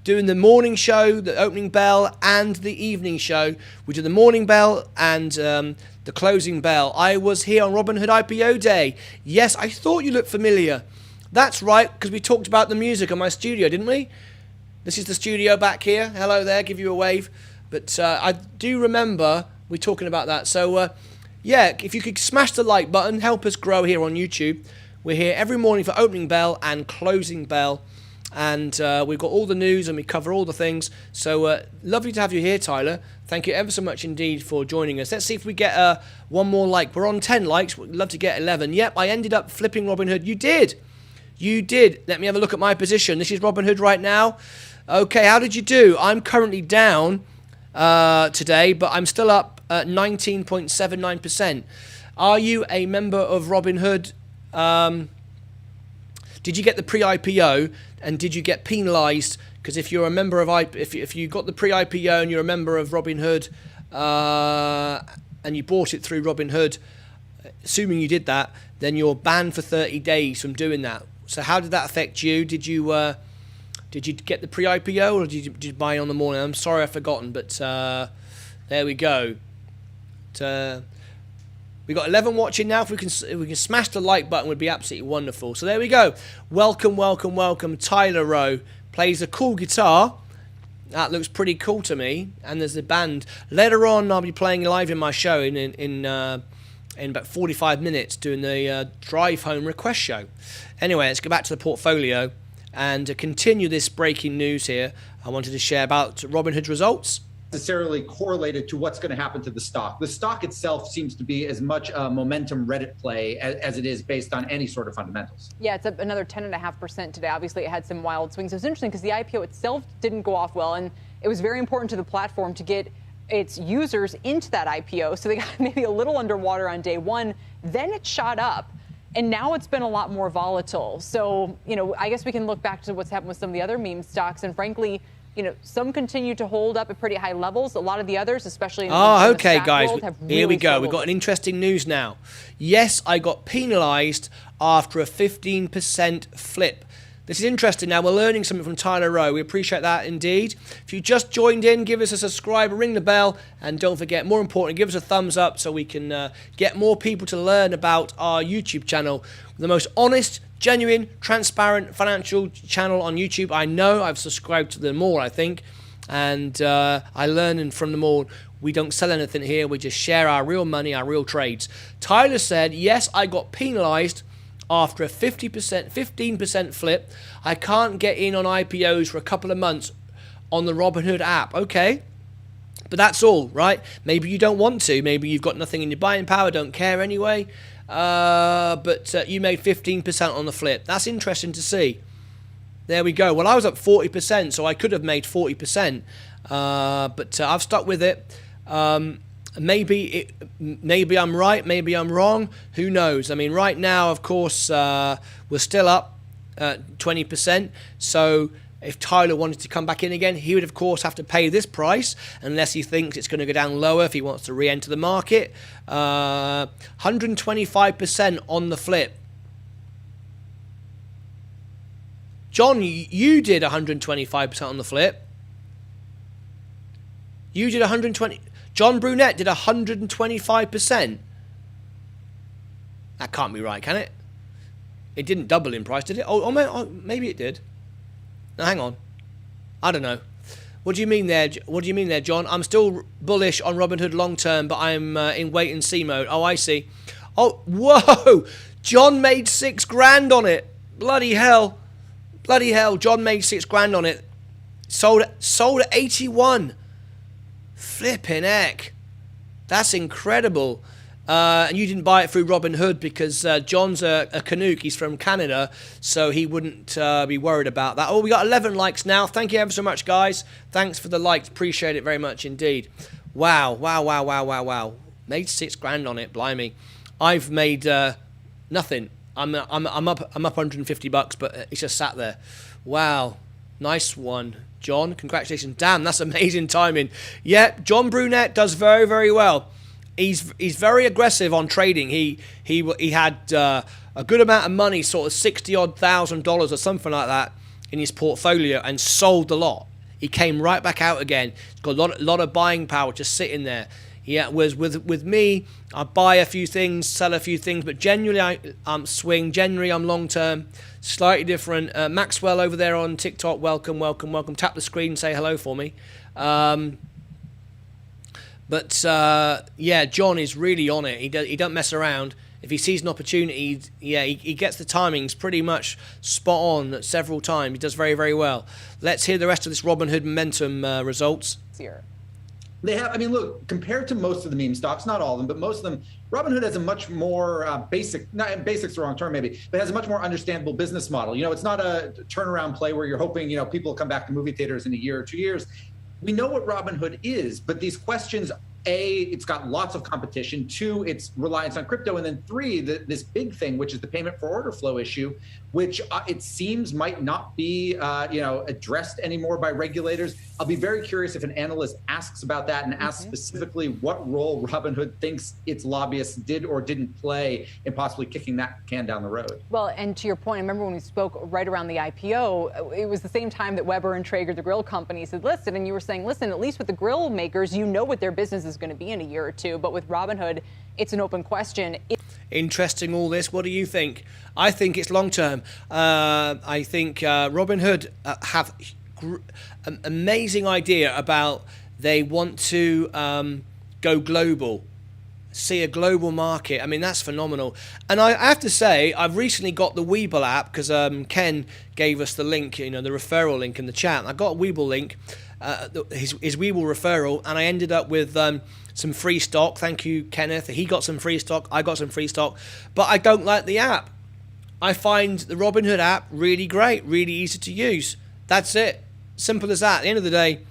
Doing the morning show, the opening bell, and the evening show. We do the morning bell and the closing bell. I was here on Robinhood IPO day. Yes, I thought you looked familiar. That's right, because we talked about the music on my studio, didn't we? This is the studio back here. Hello there, give you a wave. But I do remember we talking about that. So, yeah, if you could smash the like button, help us grow here on YouTube. We're here every morning for opening bell and closing bell. And we've got all the news and we cover all the things. So lovely to have you here, Tyler. Thank you ever so much indeed for joining us. Let's see if we get one more like. We're on 10 likes. We'd love to get 11. Yep, I ended up flipping Robinhood. You did. You did. Let me have a look at my position. This is Robinhood right now. Okay, how did you do? I'm currently down today, but I'm still up at 19.79%. Are you a member of Robinhood? Did you get the pre-IPO? And did you get penalised? Because if you're a member of if you got the pre-IPO and you're a member of Robinhood, and you bought it through Robinhood, assuming you did that, then you're banned for 30 days from doing that. So how did that affect you? Did you get the pre-IPO or did you buy on the morning? I'm sorry, I've forgotten, but there we go. We got 11 watching now. If we can smash the like button, would be absolutely wonderful. So there we go. Welcome, welcome, welcome. Tyler Rowe plays a cool guitar. That looks pretty cool to me. And there's a band. Later on, I'll be playing live in my show in about 45 minutes, doing the drive home request show. Anyway, let's go back to the portfolio and continue this breaking news here. I wanted to share about Robinhood's results. Necessarily correlated to what's going to happen to the stock. The stock itself seems to be as much a momentum Reddit play as it is based on any sort of fundamentals. Yeah, it's up another 10.5% today. Obviously, it had some wild swings. It was interesting because the IPO itself didn't go off well, and it was very important to the platform to get its users into that IPO. So they got maybe a little underwater on day one. Then it shot up. And now it's been a lot more volatile. So, I guess we can look back to what's happened with some of the other meme stocks. And frankly, some continue to hold up at pretty high levels. A lot of the others, especially in the okay, SPAC guys. world, have Here we really go. We've struggled. got an interesting news now. Yes, I got penalised after a 15% flip. This is interesting. Now, we're learning something from Tyler Rowe. We appreciate that indeed. If you just joined in, give us a subscribe, ring the bell, and don't forget, more importantly, give us a thumbs up so we can get more people to learn about our YouTube channel. The most honest, genuine, transparent financial channel on YouTube. I know. I've subscribed to them all, I think. And I learn from them all. We don't sell anything here. We just share our real money, our real trades. Tyler said, yes, I got penalised after a 15% flip. I can't get in on IPOs for a couple of months on the Robinhood app. Okay. But that's all, right? Maybe you don't want to. Maybe you've got nothing in your buying power, don't care anyway. But you made 15% on the flip. That's interesting to see. There we go. Well, I was up 40%, so I could have made 40%. But I've stuck with it. Maybe I'm right, maybe I'm wrong. Who knows? I mean, right now, of course, we're still up 20%. So if Tyler wanted to come back in again, he would, of course, have to pay this price unless he thinks it's going to go down lower if he wants to re-enter the market. 125% on the flip. John, you did 125% on the flip. You did 120. John Brunette did 125%. That can't be right, can it? It didn't double in price, did it? Oh, maybe it did. Now, hang on. I don't know. What do you mean there? What do you mean there, John? I'm still bullish on Robinhood long term, but I'm in wait and see mode. Oh, I see. Oh, whoa! John made $6,000 on it. Bloody hell! Bloody hell! John made $6,000 on it. Sold at 81. Flipping heck. That's incredible. And you didn't buy it through Robinhood because John's a Canuck. He's from Canada, so he wouldn't be worried about that. Oh, we got 11 likes now. Thank you ever so much, guys. Thanks for the likes. Appreciate it very much indeed. Wow. Made $6,000 on it. Blimey. I've made nothing. I'm up $150, but it's just sat there. Wow. Nice one, John. Congratulations. Damn, that's amazing timing. Yeah, John Brunette does very, very well. He's very aggressive on trading. He had a good amount of money, sort of $60,000 or something like that, in his portfolio, and sold a lot. He came right back out again. He's got a lot of buying power just sitting there. Yeah, whereas with me, I buy a few things, sell a few things, but generally I'm swing. Generally I'm long term. Slightly different. Maxwell over there on TikTok, welcome. Tap the screen, say hello for me. But yeah, John is really on it. He don't mess around. If he sees an opportunity, yeah, he gets the timings pretty much spot on several times. He does very, very well. Let's hear the rest of this Robinhood momentum results. Here. They have, I mean, look, compared to most of the meme stocks, not all of them, but most of them, Robinhood has a much more basic's the wrong term maybe, but has a much more understandable business model. You know, it's not a turnaround play where you're hoping, people will come back to movie theaters in a year or 2 years. We know what Robinhood is, but these questions, A, it's got lots of competition. 2, it's reliance on crypto. And then 3, this big thing, which is the payment for order flow issue, which it seems might not be, addressed anymore by regulators. I'll be very curious if an analyst asks about that and asks specifically what role Robinhood thinks its lobbyists did or didn't play in possibly kicking that can down the road. Well, and to your point, I remember when we spoke right around the IPO, it was the same time that Weber and Traeger, the grill companies, had listed, and you were saying, listen, at least with the grill makers, you know what their business is going to be in a year or two, but with Robinhood, it's an open question. Interesting, all this. What do you think? I think it's long term. I think Robinhood have an amazing idea about they want to go global, see a global market. I mean, that's phenomenal. And I have to say, I've recently got the Webull app because Ken gave us the link, the referral link in the chat. I got a Webull link, his Webull referral, and I ended up with some free stock. Thank you, Kenneth. He got some free stock. I got some free stock. But I don't like the app. I find the Robinhood app really great, really easy to use. That's it. Simple as that. At the end of the day,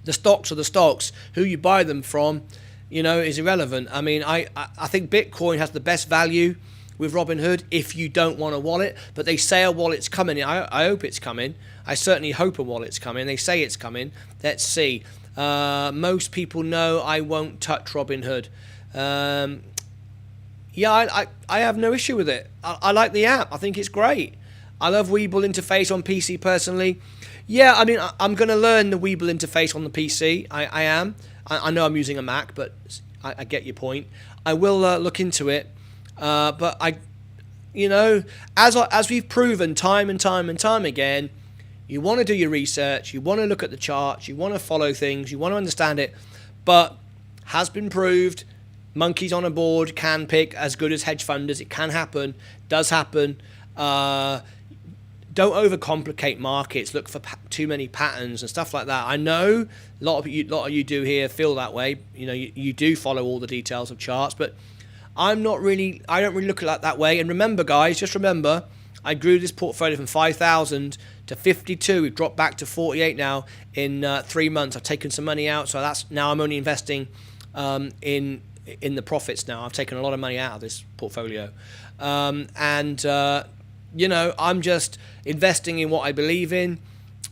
the stocks are the stocks. Who you buy them from, is irrelevant. I mean, I think Bitcoin has the best value with Robinhood if you don't want a wallet, but they say a wallet's coming. I hope it's coming. I certainly hope a wallet's coming. They say it's coming. Let's see. Most people know I won't touch Robinhood. Yeah, I have no issue with it. I like the app. I think it's great. I love Webull interface on PC personally. Yeah, I mean, I'm going to learn the Webull interface on the PC. I am. I know I'm using a Mac, but I get your point. I will look into it. But as we've proven time and time again, you want to do your research, you want to look at the charts, you want to follow things, you want to understand it, but has been proved, monkeys on a board can pick as good as hedge funders. It can happen, does happen. Don't overcomplicate markets. Look for too many patterns and stuff like that. I know a lot of you do here feel that way. You do follow all the details of charts, but I don't really look at it that way. And remember, guys, just remember, I grew this portfolio from 5,000 to 52. We've dropped back to 48 now in 3 months. I've taken some money out, so now I'm only investing in the profits now. I've taken a lot of money out of this portfolio, I'm just investing in what I believe in.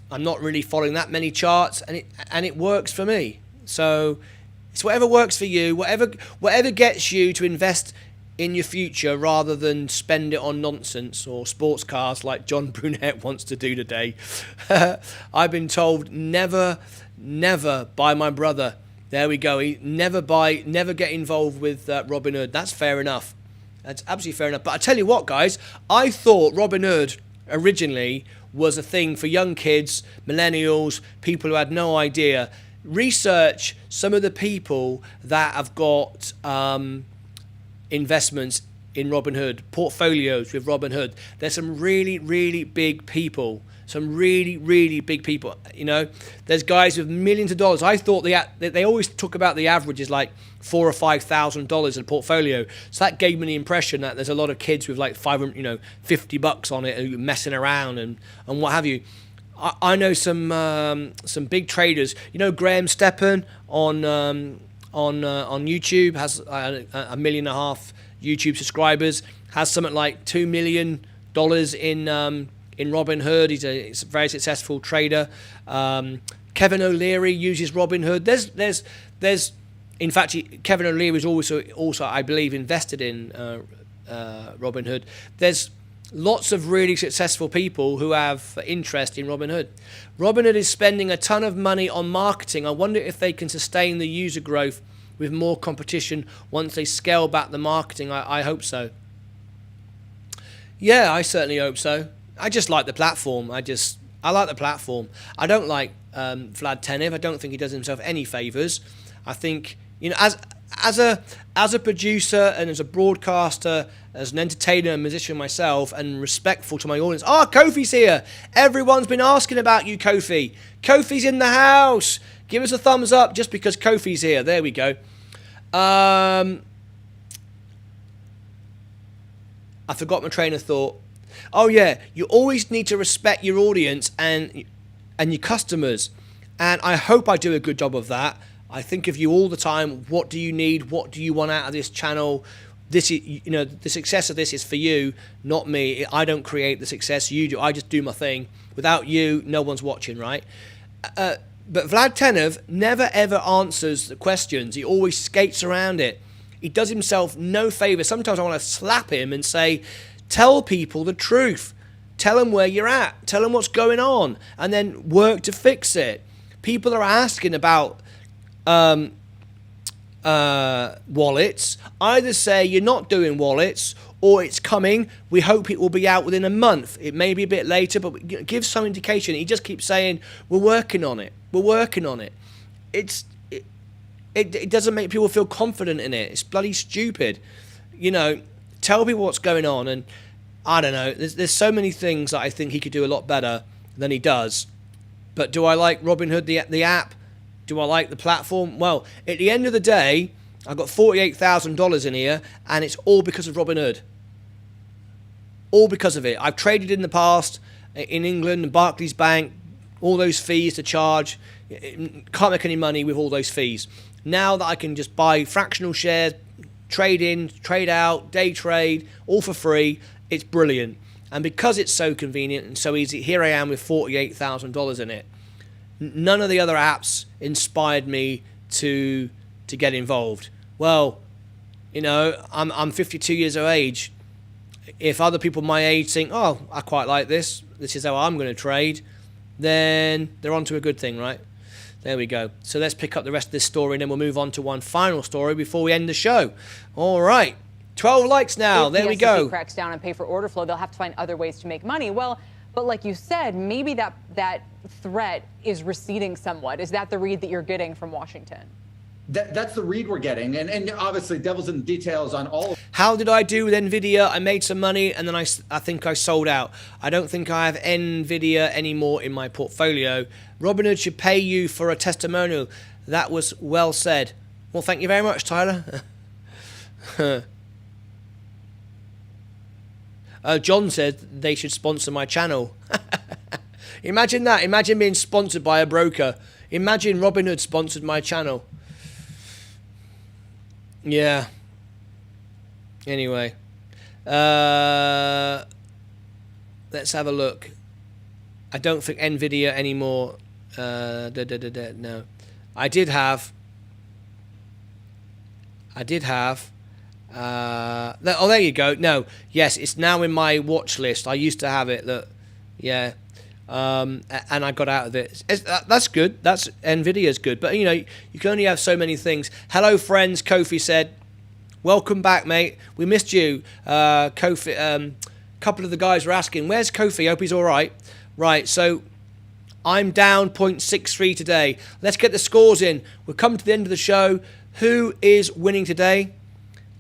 I'm not really following that many charts, and it works for me. So it's whatever works for you, whatever gets you to invest in your future rather than spend it on nonsense or sports cars like John Brunette wants to do today. I've been told never by my brother. There we go. Never get involved with Robinhood. That's fair enough. That's absolutely fair enough. But I tell you what, guys, I thought Robinhood originally was a thing for young kids, millennials, people who had no idea. Research some of the people that have got investments in Robinhood, portfolios with Robinhood. There's some really, really big people. Some really, really big people. There's guys with millions of dollars. I thought they always talk about the average is like $4,000 or $5,000 in a portfolio. So that gave me the impression that there's a lot of kids with like $50 on it who are messing around and what have you. I know some big traders. Graham Steppen on YouTube has 1.5 million YouTube subscribers. Has something like $2 million in Robinhood. He's a very successful trader. Kevin O'Leary uses Robinhood. There's in fact, Kevin O'Leary is also I believe invested in Robinhood. There's lots of really successful people who have interest in Robinhood. Robinhood is spending a ton of money on marketing. I wonder if they can sustain the user growth with more competition once they scale back the marketing. I hope so. Yeah, I certainly hope so. I just like the platform. I like the platform. I don't like Vlad Tenev. I don't think he does himself any favors. I think as a producer and as a broadcaster, as an entertainer and musician myself, and respectful to my audience. Kofi's here. Everyone's been asking about you, Kofi. Kofi's in the house. Give us a thumbs up just because Kofi's here. There we go. I forgot my train of thought. Oh yeah, you always need to respect your audience and your customers, and I hope I do a good job of that. I think of you all the time. What do you need? What do you want out of this channel? This is, the success of this is for you, not me. I don't create the success. You do. I just do my thing. Without you, no one's watching, right? But Vlad Tenev never ever answers the questions. He always skates around it. He does himself no favor. Sometimes I want to slap him and say, tell people the truth. Tell them where you're at. Tell them what's going on, and then work to fix it. People are asking about wallets. Either say you're not doing wallets or it's coming. We hope it will be out within a month. It may be a bit later, but give some indication. He just keeps saying we're working on it. We're working on it. It doesn't make people feel confident in it. It's bloody stupid. Tell people what's going on, and I don't know. There's so many things that I think he could do a lot better than he does. But do I like Robinhood, the app? Do I like the platform? Well, at the end of the day, I've got $48,000 in here, and it's all because of Robinhood. All because of it. I've traded in the past in England, Barclays Bank, all those fees to charge. Can't make any money with all those fees. Now that I can just buy fractional shares, trade in, trade out, day trade, all for free. It's brilliant. And because it's so convenient and so easy, here I am with $48,000 in it. None of the other apps inspired me to get involved. Well, you know, I'm 52 years of age. If other people my age think, oh, I quite like this is how I'm going to trade, then they're onto a good thing, right? There we go. So let's pick up the rest of this story and then we'll move on to one final story before we end the show. All right. 12 likes now. There we go. If the SEC cracks down and pay for order flow, they'll have to find other ways to make money. Well, but like you said, maybe that threat is receding somewhat. Is that the read that you're getting from Washington? That's the read we're getting. And obviously, devil's in the details on all. How did I do with NVIDIA? I made some money and then I think I sold out. I don't think I have NVIDIA anymore in my portfolio. Robinhood should pay you for a testimonial. That was well said. Well, thank you very much, Tyler. John said they should sponsor my channel. Imagine that. Imagine being sponsored by a broker. Imagine Robinhood sponsored my channel. Yeah. Anyway. Let's have a look. I don't think NVIDIA anymore. No. I did have. Oh, there you go. No. Yes, it's now in my watch list. I used to have it. Look. Yeah. And I got out of it. That's good. That's NVIDIA's good. But, you know, you can only have so many things. Hello, friends, Kofi said. Welcome back, mate. We missed you. Kofi, a couple of the guys were asking, where's Kofi? Hope he's all right. Right, so I'm down 0.63 today. Let's get the scores in. We've come to the end of the show. Who is winning today?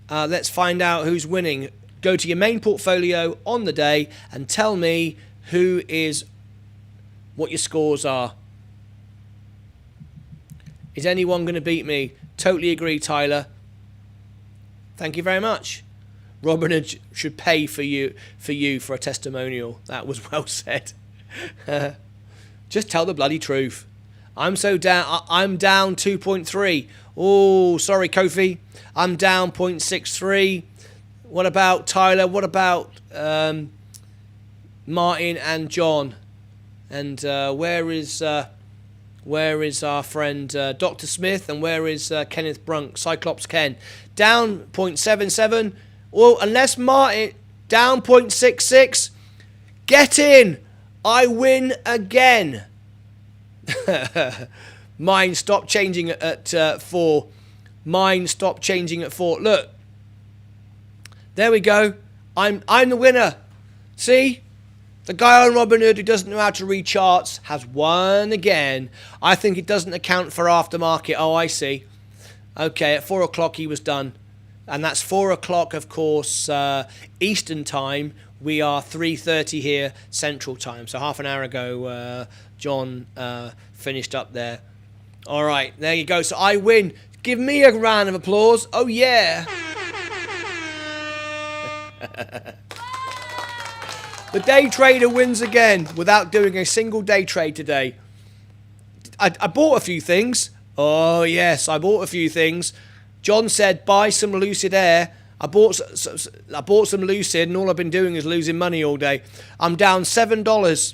Let's find out who's winning. Go to your main portfolio on the day and tell me who is what your scores are. Is anyone going to beat me? Totally agree, Tyler. Thank you very much. Robinhood should pay for you for a testimonial. That was well said. Just tell the bloody truth. I'm so down. I'm down 2.3. Oh, sorry, Kofi. I'm down 0.63. What about Tyler? What about Martin and John? And where is our friend Dr. Smith? And where is Kenneth Brunk? Cyclops Ken. Down 0.77. Well, unless Martin, down 0.66. Get in. I win again. Mine stopped changing at 4. Mine stopped changing at 4. Look. There we go. I'm the winner. See? The guy on Robinhood who doesn't know how to read charts has won again. I think it doesn't account for aftermarket. Oh, I see. Okay, at 4 o'clock he was done. And that's 4 o'clock, of course, Eastern time. We are 3:30 here, Central time. So half an hour ago, John finished up there. All right, there you go. So I win. Give me a round of applause. Oh, yeah. The day trader wins again without doing a single day trade today. I bought a few things. Oh, yes, I bought a few things. John said, buy some Lucid Air. I bought some Lucid, and all I've been doing is losing money all day. I'm down $7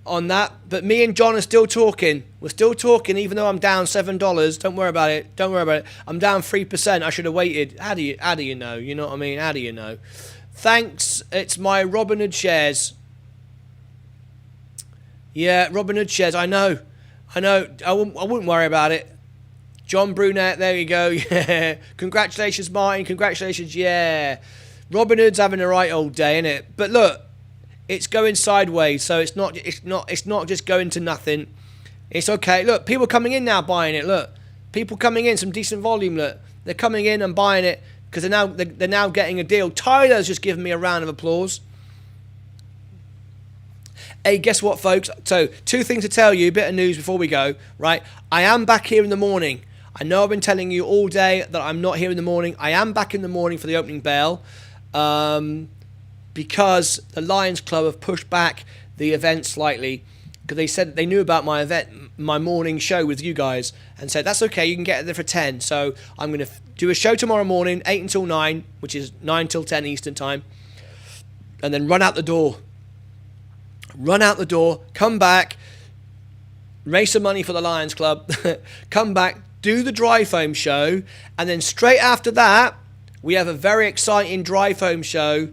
on that, but me and John are still talking. We're still talking, even though I'm down $7. Don't worry about it. Don't worry about it. I'm down 3%. I should have waited. How do you know? You know what I mean? How do you know? Thanks. It's my Robinhood shares. Yeah, Robinhood shares. I know. I wouldn't worry about it. John Brunette, there you go. Yeah. Congratulations, Martin. Congratulations. Yeah. Robinhood's having a right old day, isn't it? But look, it's going sideways, so it's not just going to nothing. It's okay. Look, people coming in now buying it. Look, people coming in, some decent volume. Look, they're coming in and buying it because they're now getting a deal. Tyler's just given me a round of applause. Hey, guess what, folks? So, 2 things to tell you, a bit of news before we go, right? I am back here in the morning. I know I've been telling you all day that I'm not here in the morning. I am back in the morning for the opening bell because the Lions Club have pushed back the event slightly. because they said they knew about my event, my morning show with you guys, and said, that's okay, you can get there for 10. So I'm going to do a show tomorrow morning, 8 until 9, which is 9 till 10 Eastern time, and then run out the door. Run out the door, come back, raise some money for the Lions Club, come back, do the drive home show, and then straight after that, we have a very exciting drive home show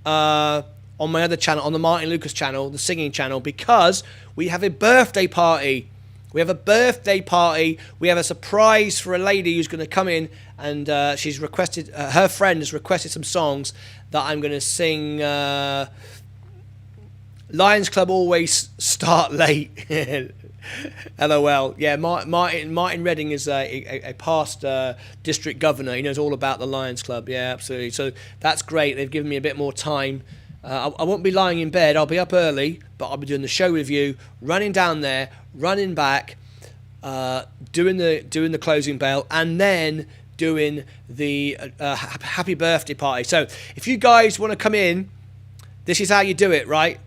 on my other channel, on the Martyn Lucas channel, the singing channel, because we have a birthday party. We have a birthday party. We have a surprise for a lady who's going to come in, and she's requested, her friend has requested some songs that I'm going to sing. Lions Club always start late. LOL. Yeah, Martin Redding is a past district governor. He knows all about the Lions Club. Yeah, absolutely. So that's great. They've given me a bit more time. I won't be lying in bed. I'll be up early, but I'll be doing the show with you, running down there, running back, doing the closing bell, and then doing the happy birthday party. So if you guys want to come in, this is how you do it, right?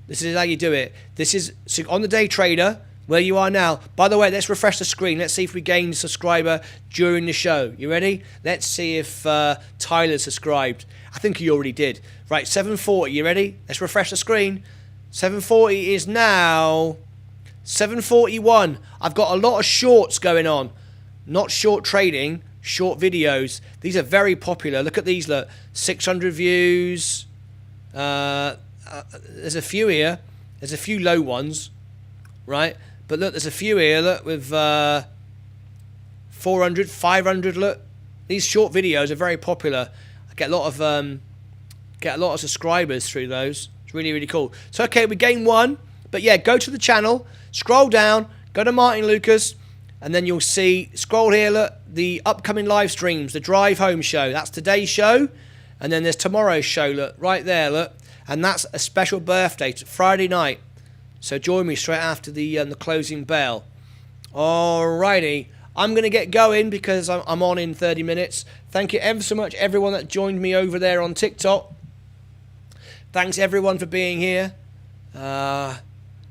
This is how you do it. This is on the Day Trader, where you are now. By the way, let's refresh the screen. Let's see if we gain a subscriber during the show. You ready? Let's see if Tyler subscribed. I think he already did. Right, 740. You ready? Let's refresh the screen. 740 is now 741. I've got a lot of shorts going on. Not short trading, short videos. These are very popular. Look at these. Look, 600 views. There's a few here. There's a few low ones, right? But look, there's a few here. Look, with 400, 500. Look, these short videos are very popular. I get a lot of subscribers through those. It's really, really cool. So okay, we gained one, but yeah, go to the channel, scroll down, go to Martyn Lucas, and then you'll see. Scroll here. Look, the upcoming live streams, the drive home show. That's today's show, and then there's tomorrow's show. Look, right there. Look. And that's a special birthday, Friday night. So join me straight after the closing bell. Alrighty. I'm going to get going because I'm on in 30 minutes. Thank you ever so much, everyone that joined me over there on TikTok. Thanks, everyone, for being here. And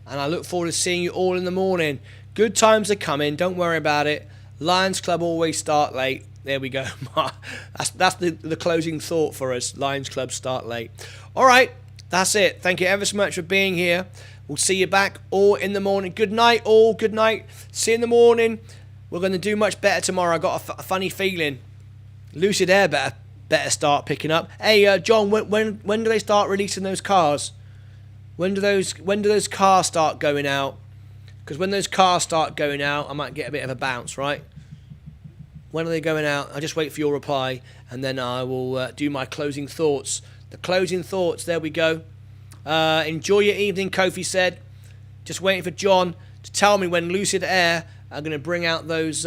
I look forward to seeing you all in the morning. Good times are coming. Don't worry about it. Lions Club always start late. There we go. That's the closing thought for us. Lions Club start late. All right. That's it. Thank you ever so much for being here. We'll see you back all in the morning. Good night, all. Good night. See you in the morning. We're going to do much better tomorrow. I got a funny feeling. Lucid Air better start picking up. Hey, John, when do they start releasing those cars? When do those cars start going out? Because when those cars start going out, I might get a bit of a bounce, right? When are they going out? I'll just wait for your reply, and then I will do my closing thoughts. The closing thoughts, there we go. Enjoy your evening, Kofi said. Just waiting for John to tell me when Lucid Air are going to bring out those,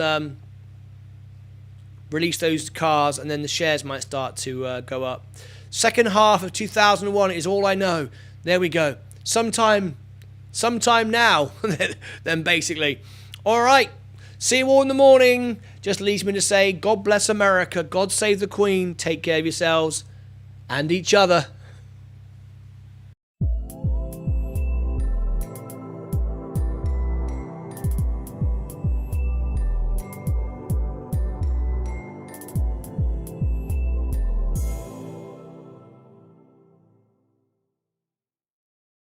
release those cars, and then the shares might start to go up. Second half of 2001 is all I know. There we go. Sometime now, then basically. All right. See you all in the morning. Just leaves me to say, God bless America. God save the Queen. Take care of yourselves and each other.